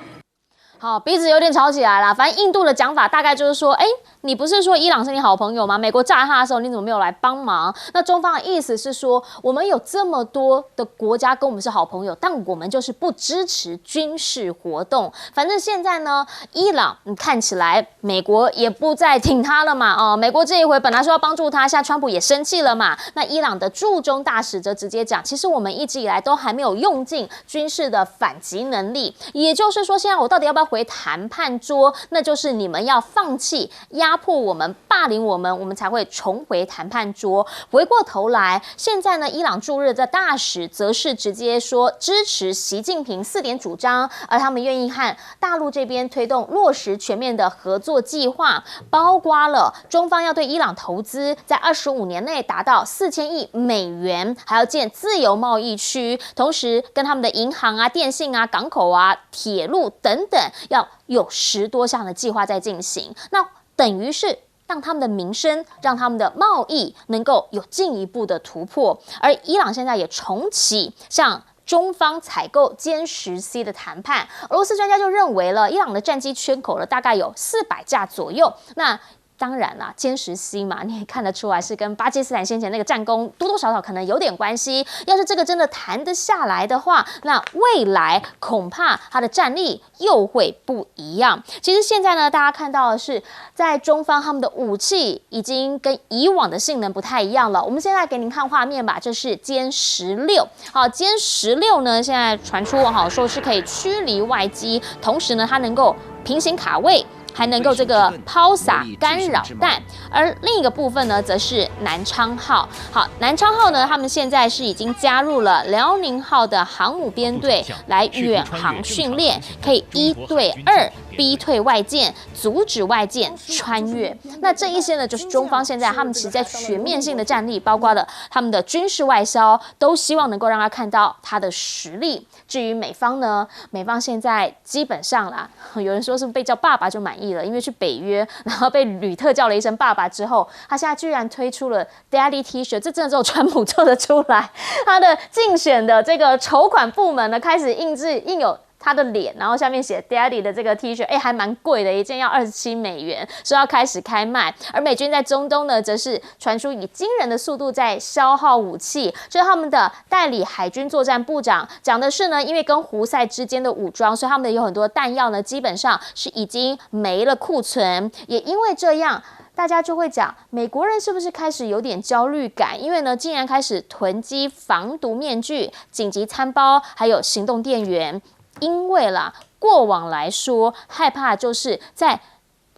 好，鼻子有点吵起来了。反正印度的讲法大概就是说，你不是说伊朗是你好朋友吗？美国炸他的时候，你怎么没有来帮忙？那中方的意思是说，我们有这么多的国家跟我们是好朋友，但我们就是不支持军事活动。反正现在呢，伊朗看起来美国也不再挺他了嘛，美国这一回本来说要帮助他，现在川普也生气了嘛。那伊朗的驻中大使则直接讲，其实我们一直以来都还没有用尽军事的反击能力，也就是说，现在我到底要不要回谈判桌？那就是你们要放弃压迫我们、霸凌我们，我们才会重回谈判桌。回过头来，现在呢，伊朗驻日的大使则是直接说支持习近平4点主张，而他们愿意和大陆这边推动落实全面的合作计划，包括了中方要对伊朗投资，在25年内达到4000亿美元，还要建自由贸易区，同时跟他们的银行啊、电信啊、港口啊、铁路等等，要有10多项的计划在进行。那等于是让他们的民生、让他们的贸易能够有进一步的突破。而伊朗现在也重启向中方采购歼10C 的谈判。俄罗斯专家就认为了，伊朗的战机缺口了大概有400架左右。那当然啦，歼10C嘛，你也看得出来是跟巴基斯坦先前那个战功多多少少可能有点关系。要是这个真的谈得下来的话，那未来恐怕它的战力又会不一样。其实现在呢，大家看到的是，在中方他们的武器已经跟以往的性能不太一样了。我们现在给您看画面吧，这是歼16。好，歼16呢，现在传出说是可以驱离外机，同时呢，它能够平行卡位，还能够这个抛洒干扰弹。而另一个部分呢，则是南昌号。好，南昌号呢，他们现在是已经加入了辽宁号的航母编队来远航训练，可以1对2逼退外舰，阻止外舰穿越。那这一些呢，就是中方现在他们其实在全面性的战力，包括了他们的军事外销，都希望能够让他看到他的实力。至于美方呢，美方现在基本上啦，有人说是被叫爸爸就满意了，因为去北约，然后被吕特叫了一声爸爸之后，他现在居然推出了 Daddy T 恤，这真的只有川普做得出来。他的竞选的这个筹款部门呢，开始印有他的脸，然后下面写 Daddy 的这个 T 恤，还蛮贵的，一件要27美元，说要开始开卖。而美军在中东呢，则是传出以惊人的速度在消耗武器。这是他们的代理海军作战部长讲的是呢，因为跟胡塞之间的武装，所以他们有很多弹药呢，基本上是已经没了库存。也因为这样，大家就会讲，美国人是不是开始有点焦虑感？因为呢，竟然开始囤积防毒面具、紧急餐包，还有行动电源。因为啦，过往来说，害怕就是在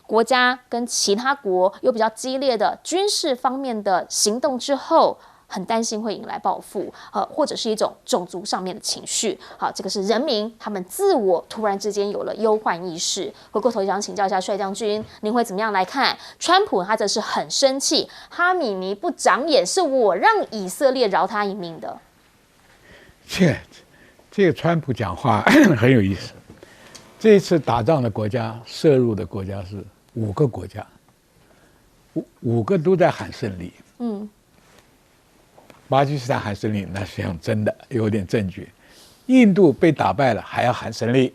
国家跟其他国有比较激烈的军事方面的行动之后，很担心会引来报复，或者是一种种族上面的情绪。好，这个是人民他们自我突然之间有了忧患意识。回过头想请教一下帅将军，您会怎么样来看？川普他则是很生气，哈米尼不长眼，是我让以色列饶他一命的。这个川普讲话很有意思。这一次打仗的国家、涉入的国家是5个国家，5个都在喊胜利。巴基斯坦喊胜利，那实际上真的有点证据。印度被打败了，还要喊胜利。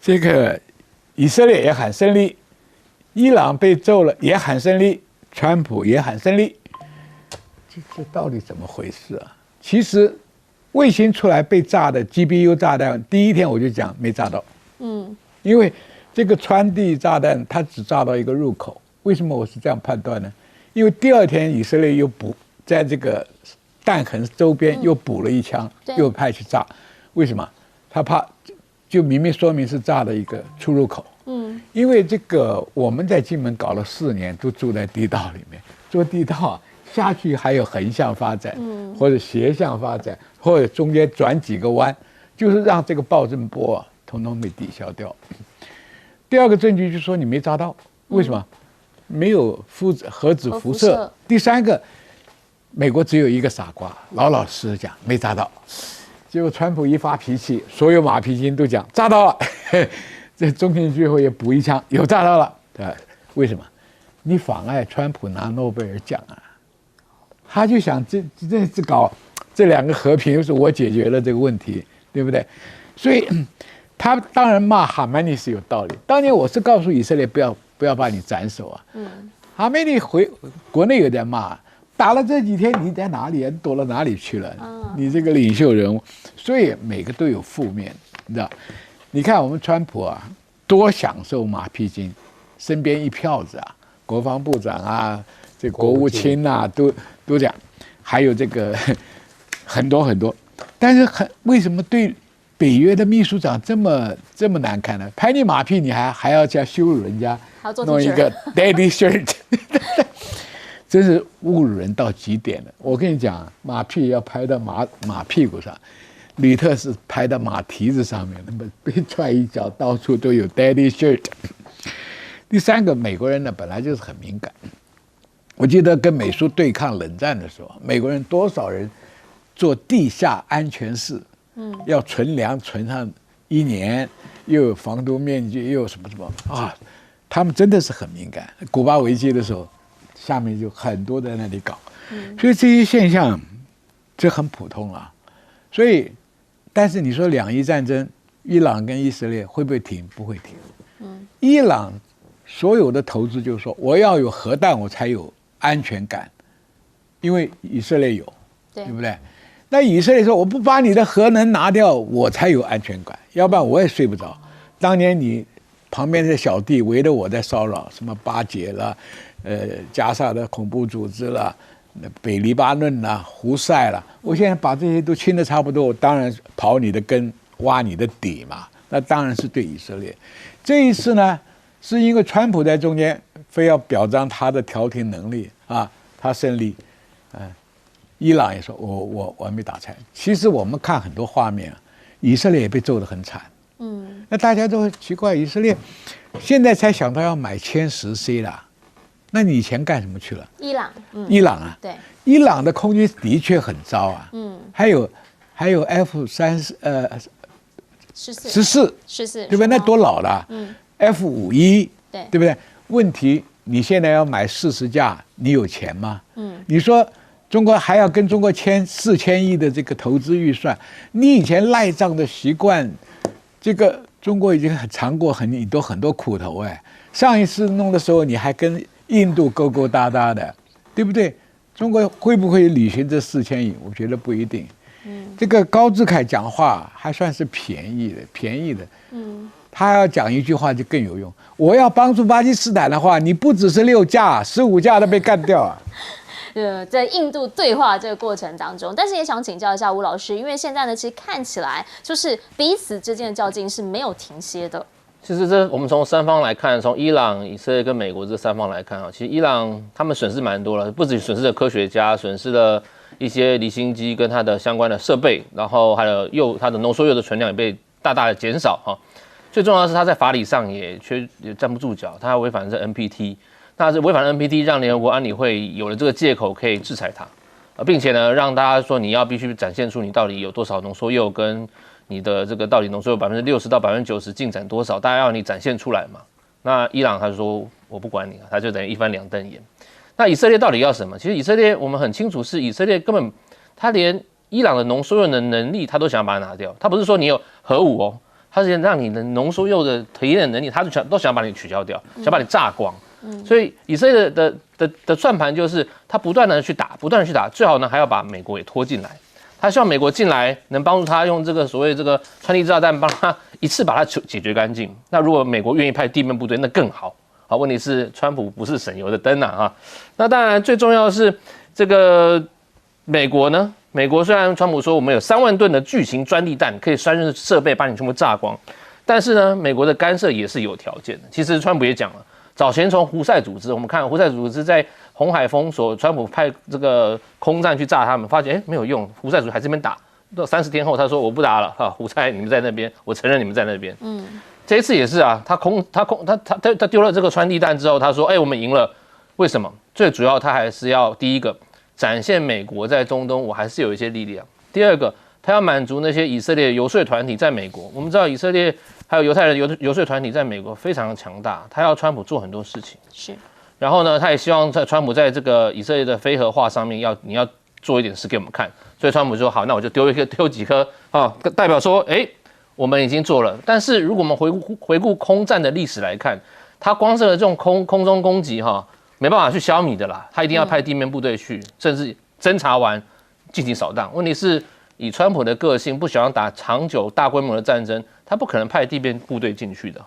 这个以色列也喊胜利，伊朗被揍了也喊胜利，川普也喊胜利。这到底怎么回事啊？其实卫星出来被炸的 GBU 炸弹，第一天我就讲没炸到。因为这个川地炸弹它只炸到一个入口。为什么我是这样判断呢？因为第2天以色列又在这个弹痕周边又补了一枪，又派去炸。为什么？他怕就明明说明是炸的一个出入口。因为这个我们在金门搞了4年，都住在地道里面，做地道啊，下去还有横向发展，或者斜向发展，或者中间转几个弯，就是让这个暴震波啊，统统被抵消掉。第2个证据就是说你没炸到，为什么？没有核子辐射。第3个，美国只有一个傻瓜，老老实实讲没炸到。结果川普一发脾气，所有马屁精都讲炸到了。这中情局后也补一枪，有炸到了。为什么？你妨碍川普拿诺贝尔奖啊！他就想这搞这2个和平，是我解决了这个问题，对不对？所以他当然骂哈梅尼是有道理。当年我是告诉以色列不要把你斩首啊。哈梅尼国内有点骂。打了这几天你在哪里？躲到哪里去了？你这个领袖人物，所以每个都有负面，你知道？你看我们川普啊，多享受马屁精，身边一票子啊，国防部长啊，这国务卿啊，都这样，还有这个很多，但是为什么对北约的秘书长这么难看呢？拍你马屁，你还要这样羞辱人家，弄一个 daddy shirt。真是侮辱人到极点了。我跟你讲，马屁要拍到马屁股上，吕特是拍到马蹄子上面，那么被踹一脚，到处都有 daddy shirt。第3个，美国人呢本来就是很敏感。我记得跟美苏对抗冷战的时候，美国人多少人做地下安全室，要存粮存上1年，又有防毒面具，又有什么啊，他们真的是很敏感。古巴危机的时候。下面就很多在那里搞，所以这些现象，这很普通啊。所以，但是你说2伊战争，伊朗跟以色列会不会停？不会停。伊朗所有的投资就是说，我要有核弹，我才有安全感，因为以色列有，对不对？那以色列说，我不把你的核能拿掉，我才有安全感，要不然我也睡不着。当年你旁边的小弟围着我在骚扰，什么巴解了。加沙的恐怖组织了，北黎巴嫩啦，胡塞啦，我现在把这些都清得差不多，我当然刨你的根，挖你的底嘛。那当然是对以色列。这一次呢，是因为川普在中间非要表彰他的调停能力啊，他胜利，伊朗也说我还没打残。其实我们看很多画面啊，以色列也被揍得很惨。那大家都奇怪，以色列现在才想到要买歼10C 啦。那你以前干什么去了？伊朗啊，对，伊朗的空军的确很糟啊。还有 F14，对不对？那多老了。F51，对不对？问题你现在要买40架，你有钱吗？你说中国还要跟中国签4000亿的这个投资预算，你以前赖账的习惯，这个中国已经尝过很多苦头哎。上一次弄的时候，你还跟印度勾勾搭搭的，对不对？中国会不会履行这4000亿？我觉得不一定。这个高志凯讲话还算是便宜的。他要讲一句话就更有用。我要帮助巴基斯坦的话，你不只是6架，15架都被干掉啊。在印度对话这个过程当中，但是也想请教一下吴老师，因为现在呢，其实看起来就是彼此之间的较劲是没有停歇的。其实我们从3方来看，从伊朗、以色列跟美国这3方来看啊，其实伊朗他们损失蛮多了，不止损失了科学家，损失了一些离心机跟它的相关的设备，然后还有它的浓缩铀的存量也被大大的减少哈。最重要的是它在法理上也站不住脚，它违反了这 NPT， 那是违反了 NPT， 让联合国安理会有了这个借口可以制裁它，并且呢让大家说你要必须展现出你到底有多少浓缩铀跟你的这个到底浓缩铀60%到90%进展多少，大家要你展现出来嘛。那伊朗他说我不管你他就等于一翻两瞪眼。那以色列到底要什么？其实以色列我们很清楚，是以色列根本他连伊朗的浓缩铀的能力他都想要把它拿掉。他不是说你有核武哦，他是让你的浓缩铀的提炼能力，他都想把你取消掉，想把你炸光。所以以色列的算盘就是他不断的去打，最好呢还要把美国也拖进来。他希望美国进来能帮助他用这个所谓这个川地炸弹帮他一次把它解决干净。那如果美国愿意派地面部队，那更好。好，问题是川普不是省油的灯啊！那当然最重要的是这个美国呢？美国虽然川普说我们有3万吨的巨型专利弹可以酸润设备把你全部炸光，但是呢，美国的干涉也是有条件的。其实川普也讲了，早前从胡塞组织，我们看胡塞组织在红海封锁，川普派这个空战去炸他们，发现没有用，胡塞组织还这边打。到30天后，他说我不打了哈，胡塞你们在那边，我承认你们在那边。这一次也是啊，他丢了这个川地弹之后，他说我们赢了，为什么？最主要他还是要第一个展现美国在中东我还是有一些力量，第二个他要满足那些以色列游说团体在美国，我们知道以色列还有犹太人游说团体在美国非常强大，他要川普做很多事情，是，然后呢，他也希望在川普在这个以色列的非核化上面你要做一点事给我们看，所以川普说好，那我就丢几颗啊，代表说我们已经做了。但是如果我们回顾空战的历史来看，他光是这种空中攻击没办法去消弭的啦，他一定要派地面部队去，甚至侦查完进行扫荡。问题是以川普的个性，不想要打长久大规模的战争，他不可能派地面部队进去的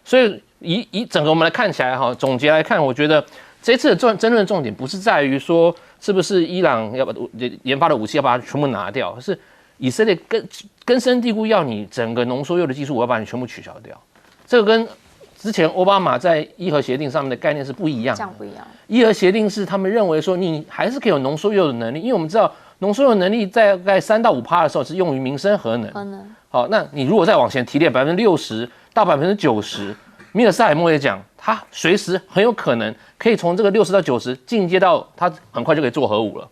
所以以整个我们来看起来总结来看，我觉得这次的争论重点不是在于说是不是伊朗要把研发的武器要把它全部拿掉，而是以色列根深蒂固要你整个浓缩铀的技术，我要把你全部取消掉。这个跟之前奥巴马在伊核协定上面的概念是不一样的。这样不一样。伊核协定是他们认为说你还是可以有浓缩铀的能力，因为我们知道浓缩铀能力在大概3到5%的时候是用于民生核能。好，那你如果再往前提炼60%到90%，米尔萨海默也讲，他随时很有可能可以从这个60到90进阶到他很快就可以做核武了。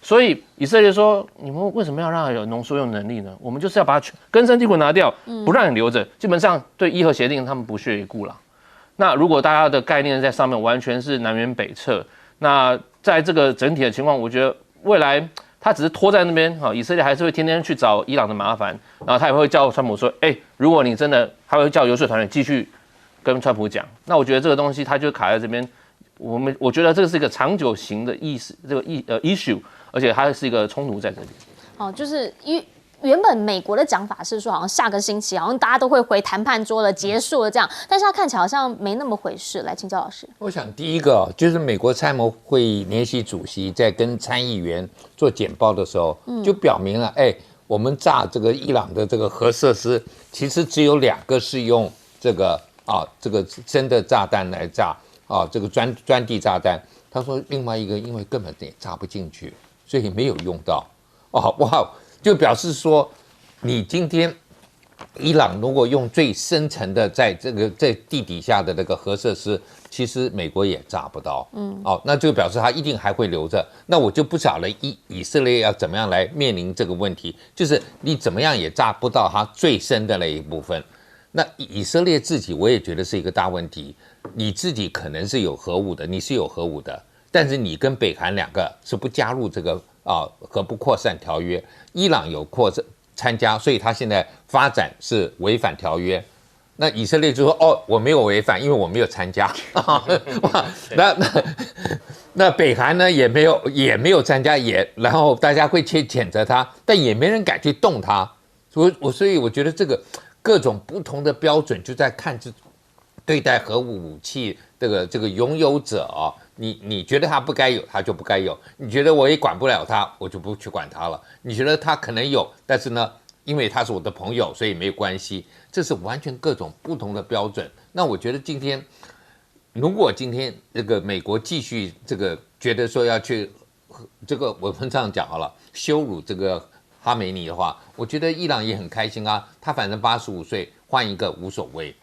所以以色列说，你们为什么要让他有浓缩铀能力呢？我们就是要把它根深蒂固拿掉，不让你留着。基本上对伊核协定他们不屑一顾了。那如果大家的概念在上面完全是南辕北辙，那在这个整体的情况，我觉得未来他只是拖在那边，以色列还是会天天去找伊朗的麻烦，然后他也会叫川普说，如果你真的，他会叫游说团队继续跟川普讲。那我觉得这个东西它就卡在这边，我觉得这个是一个长久型的issue。而且它是一个冲突在这里。就是原本美国的讲法是说，好像下个星期好像大家都会回谈判桌了，结束了这样，但是他看起来好像没那么回事。来，请教老师。我想第一个就是美国参谋会议联席主席在跟参议员做简报的时候，就表明了，我们炸这个伊朗的这个核设施，其实只有2个是用这个真的炸弹来炸这个专地炸弹。他说另外一个因为根本也炸不进去，所以没有用到。哇，就表示说，你今天伊朗如果用最深层的在地底下的那个核设施，其实美国也炸不到。那就表示他一定还会留着。那我就不晓得以色列要怎么样来面临这个问题，就是你怎么样也炸不到它最深的那一部分。那以色列自己我也觉得是一个大问题。你自己可能是有核武的，你是有核武的，但是你跟北韩2个是不加入这个核不扩散条约，伊朗有参加，所以他现在发展是违反条约。那以色列就说我没有违反，因为我没有参加。那北韩呢也没有参加，然后大家会去谴责他，但也没人敢去动他。所以我觉得这个各种不同的标准就在看对待核武器这个拥有者你觉得他不该有，他就不该有；你觉得我也管不了他，我就不去管他了。你觉得他可能有，但是呢，因为他是我的朋友，所以没有关系。这是完全各种不同的标准。那我觉得如果今天这个美国继续觉得说要去我们这样讲好了，羞辱这个哈梅尼的话，我觉得伊朗也很开心啊，他反正85岁换一个无所谓。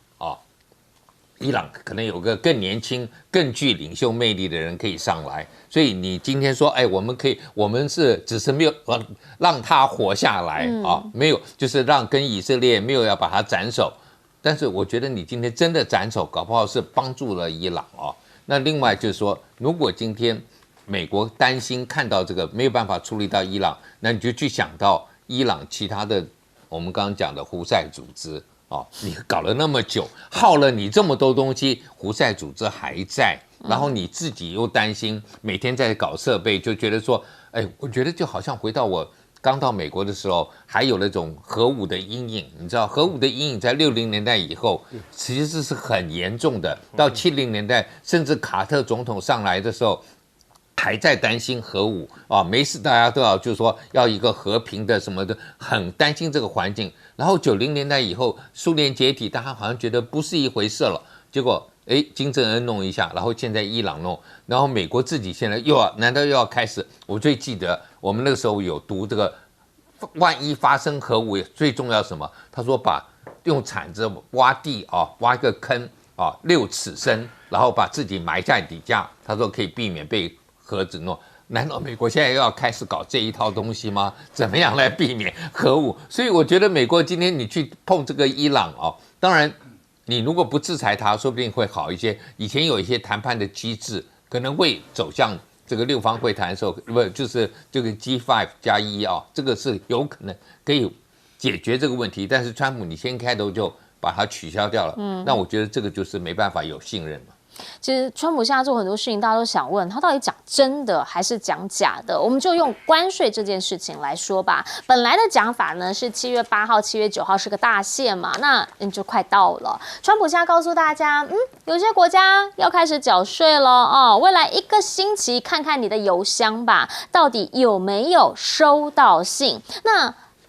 伊朗可能有个更年轻、更具领袖魅力的人可以上来，所以你今天说，我们只是没有让他活下来没有，就是跟以色列没有要把他斩首，但是我觉得你今天真的斩首，搞不好是帮助了伊朗哦。那另外就是说，如果今天美国担心看到这个没有办法处理到伊朗，那你就去想到伊朗其他的，我们刚刚讲的胡塞组织哦，你搞了那么久，耗了你这么多东西，胡塞组织还在，然后你自己又担心每天在搞设备，就觉得说，哎，我觉得就好像回到我刚到美国的时候，还有那种核武的阴影。你知道，核武的阴影在60年代以后，其实是很严重的。到70年代，甚至卡特总统上来的时候，还在担心核武啊，没事，大家都要就是说要一个和平的什么的，很担心这个环境。然后90年代以后，苏联解体，大家好像觉得不是一回事了。结果，金正恩弄一下，然后现在伊朗弄，然后美国自己现在难道又要开始？我最记得我们那个时候有读这个，万一发生核武，最重要什么？他说用铲子挖地啊，挖一个坑啊，6尺深，然后把自己埋在底下。他说可以避免被核子弄。难道美国现在又要开始搞这一套东西吗？怎么样来避免核武？所以我觉得美国今天你去碰这个伊朗啊，当然你如果不制裁它，说不定会好一些。以前有一些谈判的机制，可能会走向这个6方会谈的时候，不就是这个 G5+1啊，这个是有可能可以解决这个问题。但是川普你先开头就把它取消掉了，那我觉得这个就是没办法有信任了。其实川普现在做很多事情，大家都想问他到底讲真的还是讲假的。我们就用关税这件事情来说吧。本来的讲法呢是7月8号、7月9号是个大限嘛，那就快到了。川普现在告诉大家，有些国家要开始缴税了哦，未来1个星期看看你的邮箱吧，到底有没有收到信？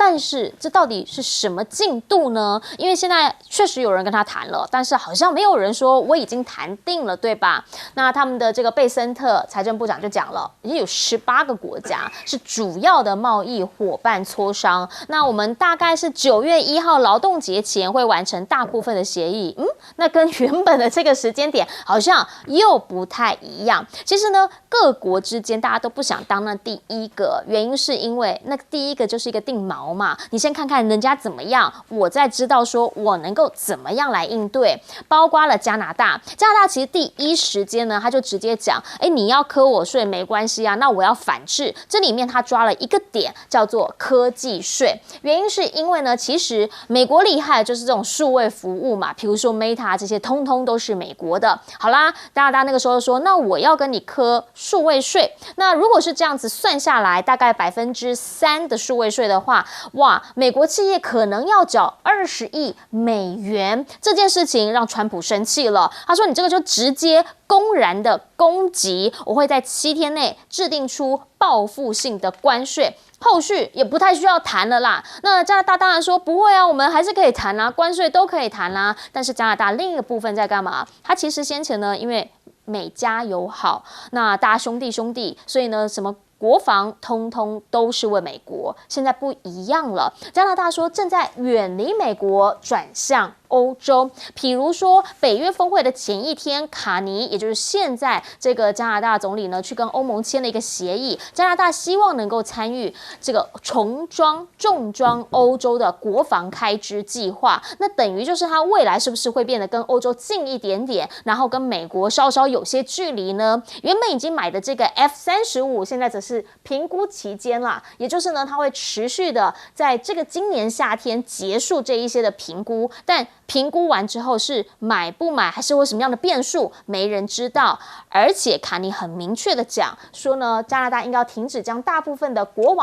但是这到底是什么进度呢？因为现在确实有人跟他谈了，但是好像没有人说我已经谈定了，对吧？那他们的这个贝森特财政部长就讲了，已经有18个国家是主要的贸易伙伴磋商。那我们大概是9月1号劳动节前会完成大部分的协议。那跟原本的这个时间点好像又不太一样。其实呢，各国之间大家都不想当那第一个，原因是因为那第一个就是一个定锚嘛，你先看看人家怎么样，我再知道说我能够怎么样来应对。包括了加拿大其实第一时间呢，他就直接讲，你要科我税没关系啊，那我要反制。这里面他抓了一个点，叫做科技税。原因是因为呢，其实美国厉害就是这种数位服务嘛，比如说 Meta 这些，通通都是美国的。好啦，加拿大那个时候说，那我要跟你科数位税。那如果是这样子算下来，大概3%的数位税的话，哇，美国企业可能要缴20亿美元，这件事情让川普生气了。他说：“你这个就直接公然的攻击，我会在7天内制定出报复性的关税。”后续也不太需要谈了啦。那加拿大当然说不会啊，我们还是可以谈啊，关税都可以谈啦。但是加拿大另一个部分在干嘛？他其实先前呢，因为美加友好，那大家兄弟，所以呢，什么国防通通都是为美国。现在不一样了，加拿大说正在远离美国，转向欧洲。譬如说北约峰会的前一天，卡尼也就是现在这个加拿大总理呢，去跟欧盟签了一个协议，加拿大希望能够参与这个重装欧洲的国防开支计划。那等于就是它未来是不是会变得跟欧洲近一点点，然后跟美国稍稍有些距离呢？原本已经买的这个 F-35，现在则是评估期间啦，也就是呢，它会持续的在这个今年夏天结束这一些的评估，但评估完之后是买不买，还是会什么样的变数，没人知道。而且卡尼很明确的讲说呢，加拿大应该要停止将大部分的国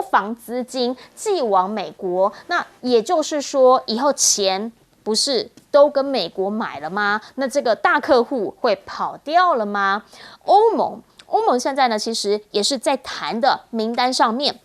防资金寄往美国。那也就是说，以后钱不是都跟美国买了吗？那这个大客户会跑掉了吗？欧盟现在呢，其实也是在谈的名单上面，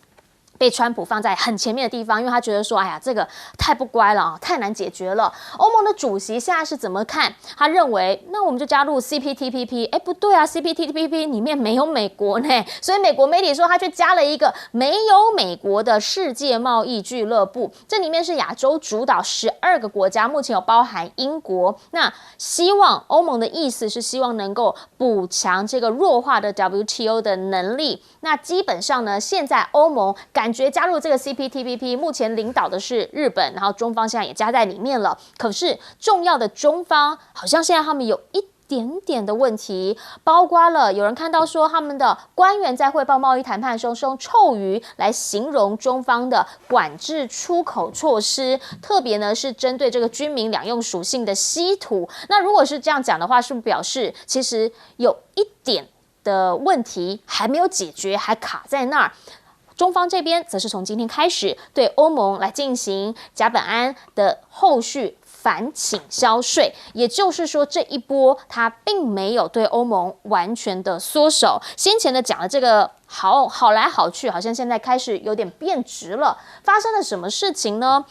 被川普放在很前面的地方，因为他觉得说，哎呀，这个太不乖了啊，太难解决了。欧盟的主席现在是怎么看？他认为，那我们就加入 CPTPP。不对啊 ，CPTPP 里面没有美国呢，所以美国媒体说他去加了一个没有美国的世界贸易俱乐部，这里面是亚洲主导12个国家，目前有包含英国。那希望欧盟的意思是希望能够补强这个弱化的 WTO 的能力。那基本上呢，现在欧盟感感觉加入这个 CPTPP， 目前领导的是日本，然后中方现在也加在里面了。可是重要的中方好像现在他们有一点点的问题，包括了有人看到说他们的官员在汇报贸易谈判的时候是用臭鱼来形容中方的管制出口措施，特别呢是针对这个军民两用属性的稀土。那如果是这样讲的话，是不是表示其实有一点的问题还没有解决，还卡在那儿？中方这边则是从今天开始对欧盟来进行甲苯胺的后续反倾销税，也就是说这一波它并没有对欧盟完全的缩手。先前的讲的这个好来好去，好像现在开始有点变质了。发生了什么事情呢？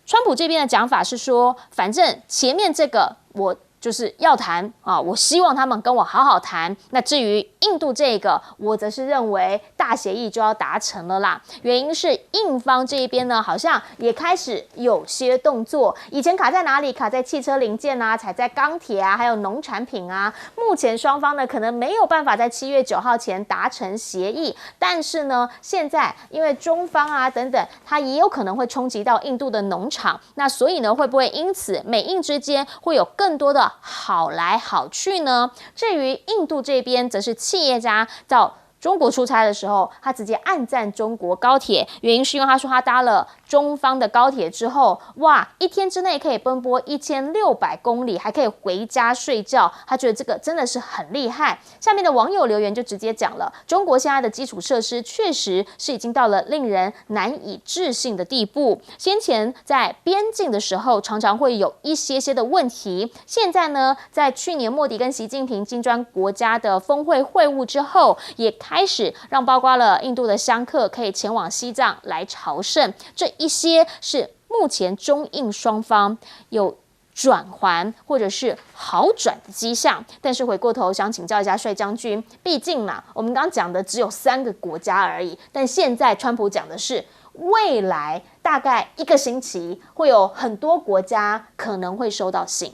川普这边的讲法是说，反正前面这个我就是要谈啊，我希望他们跟我好好谈。那至于印度这个，我则是认为大协议就要达成了啦。原因是印方这一边呢，好像也开始有些动作。以前卡在哪里？卡在汽车零件啊，卡在钢铁啊，还有农产品啊。目前双方呢，可能没有办法在7月9号前达成协议。但是呢，现在因为中方啊等等，它也有可能会冲击到印度的农场。那所以呢，会不会因此美印之间会有更多的好来好去呢？至于印度这边，则是企业家到中国出差的时候，他直接暗赞中国高铁，原因是因为他说他搭了中方的高铁之后，哇，一天之内可以奔波1600公里，还可以回家睡觉，他觉得这个真的是很厉害。下面的网友留言就直接讲了，中国现在的基础设施确实是已经到了令人难以置信的地步。先前在边境的时候，常常会有一些的问题，现在呢，在去年末底跟习近平金砖国家的峰会会晤之后，也开始让包括了印度的香客可以前往西藏来朝圣，这一些是目前中印双方有转圜或者是好转的迹象。但是回过头想请教一下帅将军，毕竟嘛，我们刚刚讲的只有3个国家而已，但现在川普讲的是未来大概1个星期会有很多国家可能会收到信。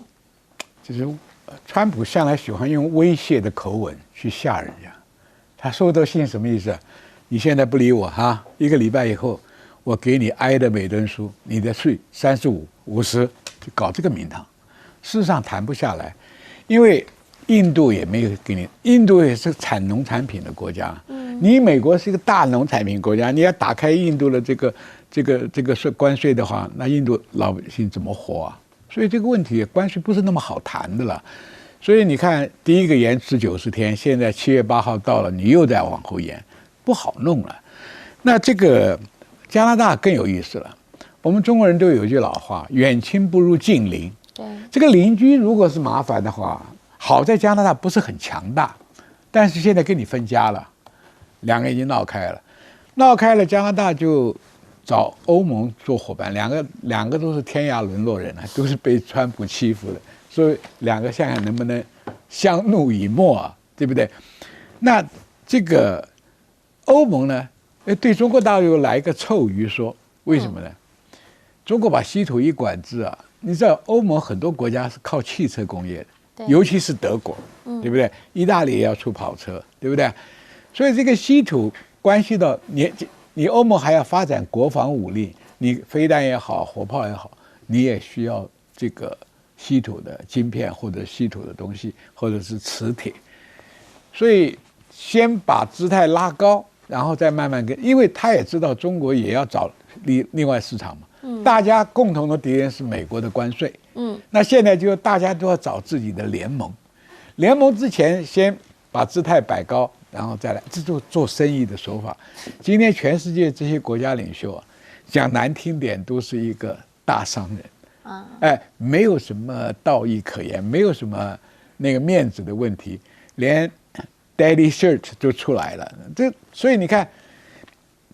就是川普向来喜欢用威胁的口吻去吓人家。他收到信什么意思？你现在不理我哈，1个礼拜以后，我给你挨的每吨书，你的税35、50，就搞这个名堂。事实上谈不下来，因为印度也没有给你，印度也是产农产品的国家。你美国是一个大农产品国家，你要打开印度的这个关税的话，那印度老百姓怎么活啊？所以这个问题关税不是那么好谈的了。所以你看，第一个延迟90天，现在7月8号到了，你又在往后延，不好弄了。那这个加拿大更有意思了。我们中国人都有一句老话，远亲不如近邻。对，这个邻居如果是麻烦的话，好在加拿大不是很强大，但是现在跟你分家了，2个已经闹开了，加拿大就找欧盟做伙伴，两个都是天涯沦落人啊，都是被川普欺负的。所以2个想想能不能相濡以沫啊，对不对？那这个欧盟呢，对中国大陆又来一个臭鱼说，为什么呢？中国把稀土一管制啊，你知道欧盟很多国家是靠汽车工业的，尤其是德国，对不对？意大利也要出跑车，对不对？所以这个稀土关系到你欧盟还要发展国防武力，你飞弹也好，火炮也好，你也需要这个稀土的晶片或者稀土的东西，或者是磁铁，所以先把姿态拉高，然后再慢慢因为他也知道中国也要找另外市场嘛，大家共同的敌人是美国的关税，那现在就大家都要找自己的联盟，联盟之前先把姿态摆高，然后再来，这就做生意的手法。今天全世界这些国家领袖啊，讲难听点都是一个大商人。没有什么道义可言，没有什么那个面子的问题，连 Daddy Shirt 都出来了。所以你看，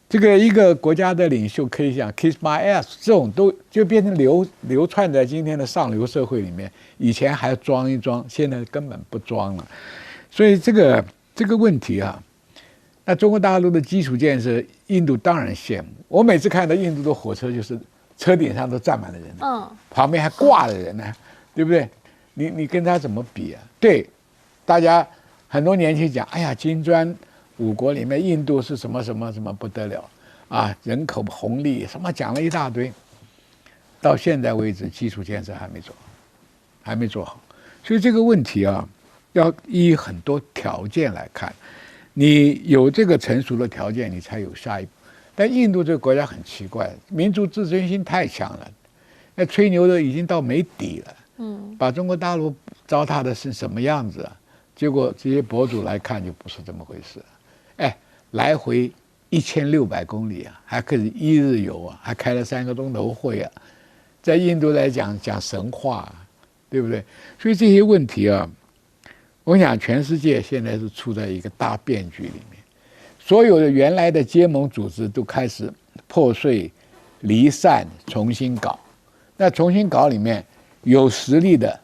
这个一个国家的领袖可以讲 kiss my ass， 这种都就变成流窜在今天的上流社会里面。以前还要装一装，现在根本不装了。所以这个问题啊，那中国大陆的基础建设，印度当然羡慕。我每次看到印度的火车就是。车顶上都站满了人，旁边还挂了人呢，对不对？你跟他怎么比啊？对，大家很多年前讲，哎呀，金砖5国里面印度是什么什么什么不得了，啊，人口红利什么讲了一大堆，到现在为止基础建设还没做好，所以这个问题啊，要依很多条件来看，你有这个成熟的条件，你才有下一步。但印度这个国家很奇怪，民族自尊心太强了，那吹牛的已经到没底了。把中国大陆糟蹋的是什么样子啊？结果这些博主来看就不是这么回事。哎，来回1600公里啊，还可以1日游啊，还开了3个钟头会啊，在印度来讲神话啊，对不对？所以这些问题啊，我想全世界现在是处在一个大变局里面，所有的原来的结盟组织都开始破碎、离散，重新搞。那重新搞里面有实力的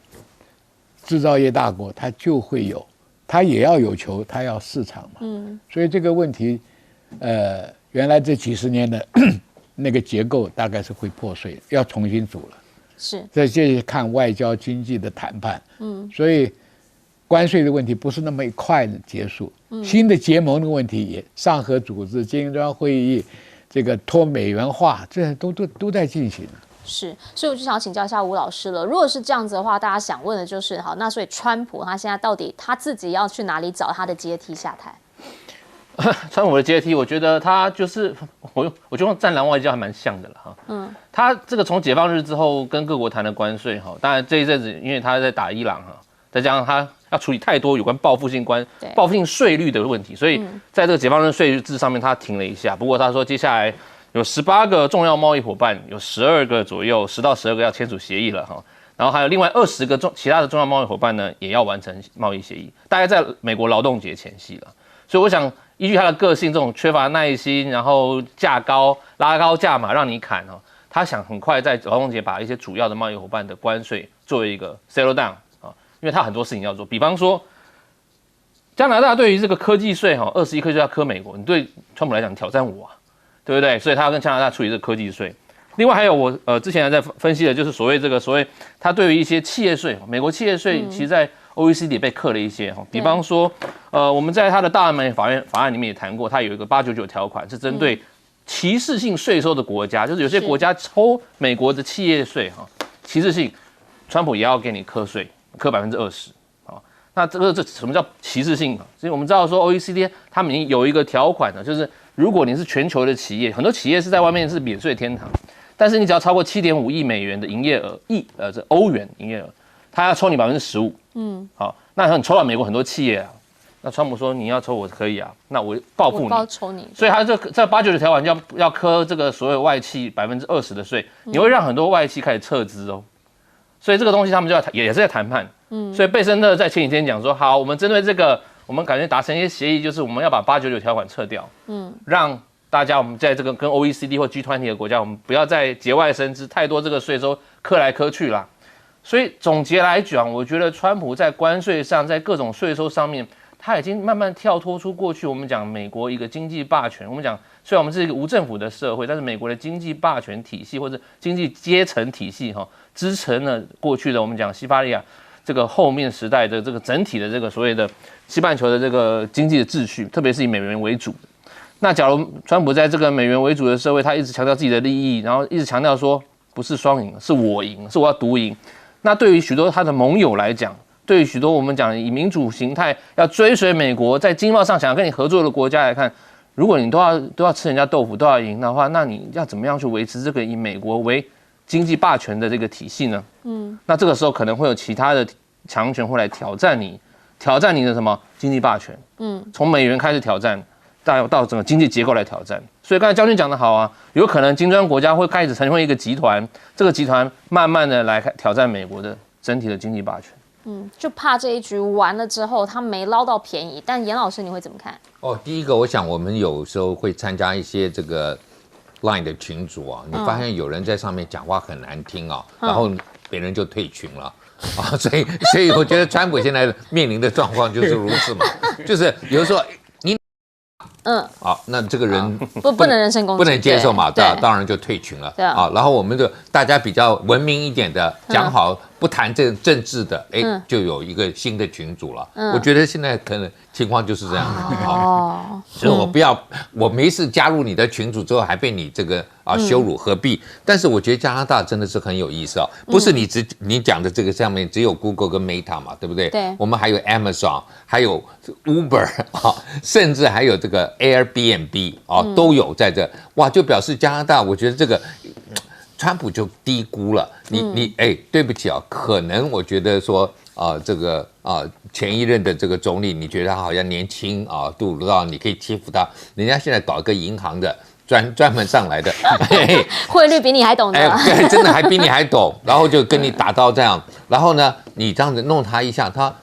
制造业大国，它就会有，它也要有球，它要市场嘛。所以这个问题，原来这几十年的那个结构大概是会破碎，要重新组了。是，这些看外交经济的谈判。所以关税的问题不是那么快的结束。新的结盟的问题也，上合组织、金砖会议，这个脱美元化，这都在进行。是，所以我就想请教一下吴老师了。如果是这样子的话，大家想问的就是，好，那所以川普他现在到底他自己要去哪里找他的阶梯下台？川普的阶梯，我觉得他就是我觉得战狼外交还蛮像的了哈。他这个从解放日之后跟各国谈的关税哈，当然这一阵子因为他在打伊朗哈，再加上他要处理太多有关报复性税率的问题，所以在这个解放日税制上面他停了一下。不过他说接下来有18个重要贸易伙伴，有12个左右，10到12个要签署协议了哈。然后还有另外20个其他的重要贸易伙伴呢，也要完成贸易协议，大概在美国劳动节前夕了。所以我想依据他的个性，这种缺乏耐心，然后价高拉高价码让你砍哦，他想很快在劳动节把一些主要的贸易伙伴的关税作为一个 settle down 啊，因为他很多事情要做，比方说加拿大对于这个科技税哈，21%就要科美国，你对川普来讲挑战我啊，对不对？所以他要跟加拿大处理这个科技税。另外还有我之前还在分析的就是所谓他对于一些企业税，美国企业税其实在 OECD 被课了一些哈，比方说我们在他的大美法案里面也谈过，他有一个899条款是针对歧视性税收的国家，就是有些国家抽美国的企业税哈，歧视性，川普也要给你课税，课20%啊。那这什么叫歧视性？所以我们知道说 OECD 他们已经有一个条款呢，就是如果你是全球的企业，很多企业是在外面是免税天堂。但是你只要超过7.5亿美元的营业额，这欧元营业额，他要抽你15%。好，那很抽到美国很多企业啊。那川普说你要抽我可以啊，那我报复你，我抽你。所以他这899条款要科这个所有外企20%的税，你会让很多外企开始撤资哦。所以这个东西他们就也是在谈判。所以贝森特在前几天讲说，好，我们针对这个，我们感觉达成一些协议，就是我们要把899条款撤掉，让大家，我们在这个跟 OECD 或 G20 的国家，我们不要再节外生枝，太多这个税收磕来磕去啦。所以总结来讲，我觉得川普在关税上，在各种税收上面，他已经慢慢跳脱出过去我们讲美国一个经济霸权。我们讲，虽然我们是一个无政府的社会，但是美国的经济霸权体系或者经济阶层体系支撑了过去的我们讲西法利亚这个后面时代的这个整体的这个所谓的西半球的这个经济的秩序，特别是以美元为主的。那假如川普在这个美元为主的社会，他一直强调自己的利益，然后一直强调说不是双赢，是我赢，是我要独赢。那对于许多他的盟友来讲，对于许多我们讲以民主形态要追随美国，在经贸上想要跟你合作的国家来看，如果你都要吃人家豆腐，都要赢的话，那你要怎么样去维持这个以美国为经济霸权的这个体系呢？那这个时候可能会有其他的强权会来挑战你的什么经济霸权？从美元开始挑战。到整个经济结构来挑战，所以刚才将军讲得好啊，有可能金砖国家会开始成为一个集团，这个集团慢慢的来挑战美国的整体的经济霸权。就怕这一局完了之后他没捞到便宜。但严老师你会怎么看？第一个，我想我们有时候会参加一些这个 Line 的群组啊，你发现有人在上面讲话很难听啊，然后别人就退群了。所以我觉得川普现在面临的状况就是如此嘛，就是有人说好，那这个人不能人身攻击，不能接受嘛，对，当然就退群了。对啊，然后我们就大家比较文明一点的，讲好不谈政治的，就有一个新的群组了。我觉得现在可能情况就是这样的。哦，所以我没事加入你的群组之后还被你这个羞辱，何必？但是我觉得加拿大真的是很有意思哦，不是你讲的这个上面只有 Google 跟 Meta 嘛，对不对？对，我们还有 Amazon， 还有 Uber 甚至还有这个 Airbnb 都有在这，哇，就表示加拿大，我觉得这个川普就低估了你对不起可能我觉得说这个前一任的这个总理，你觉得他好像年轻杜鲁道，你可以欺负他，人家现在搞一个银行的专门上来的，汇率比你还懂的，对，真的还比你还懂，然后就跟你打到这样，然后呢，你这样子弄他一下，他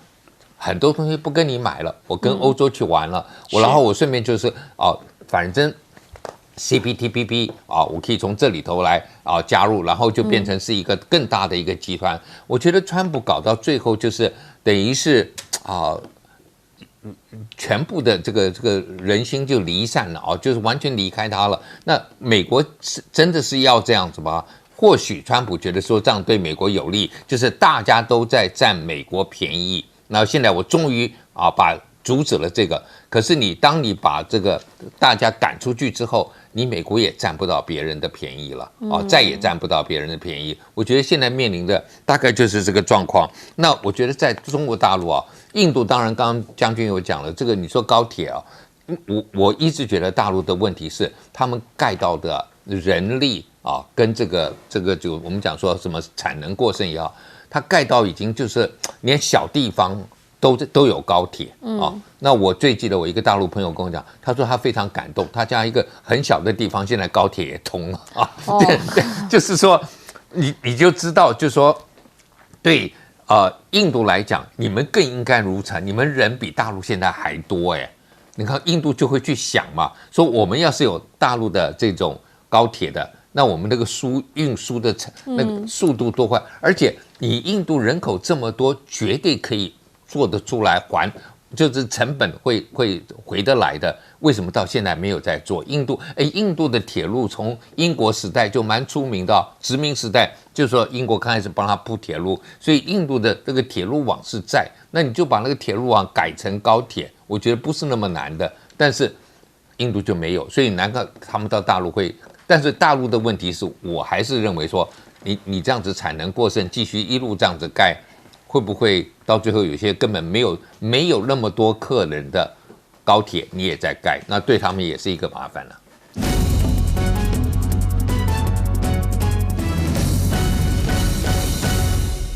很多东西不跟你买了，我跟欧洲去玩了，然后我顺便就是反正 CPTPP 我可以从这里头来加入，然后就变成是一个更大的一个集团。我觉得川普搞到最后就是等于是全部的这个人心就离散了就是完全离开他了。那美国真的是要这样子吗？或许川普觉得说这样对美国有利，就是大家都在占美国便宜。那现在我终于把阻止了这个，可是当你把这个大家赶出去之后，你美国也占不到别人的便宜了再也占不到别人的便宜。我觉得现在面临的大概就是这个状况。那我觉得在中国大陆印度当然刚刚将军有讲了，这个你说高铁我一直觉得大陆的问题是他们盖到的人力跟这个就我们讲说什么产能过剩也好，它盖到已经就是连小地方都有高铁那我最记得我一个大陆朋友跟我讲，他说他非常感动，他家一个很小的地方现在高铁也通了对，就是说你就知道，就是说对印度来讲，你们更应该如此，你们人比大陆现在还多你看印度就会去想嘛，说我们要是有大陆的这种高铁的，那我们那个运输的那个速度多快，而且你印度人口这么多，绝对可以做得出来就是成本会回得来的。为什么到现在没有在做？印度的铁路从英国时代就蛮出名的殖民时代就是说英国刚开始帮他铺铁路，所以印度的这个铁路网是在，那你就把那个铁路网改成高铁，我觉得不是那么难的。但是印度就没有，所以难怪他们到大陆会。但是大陆的问题是，我还是认为说你这样子产能过剩，继续一路这样子盖，会不会到最后有些根本没有那么多客人的高铁你也在盖，那对他们也是一个麻烦了。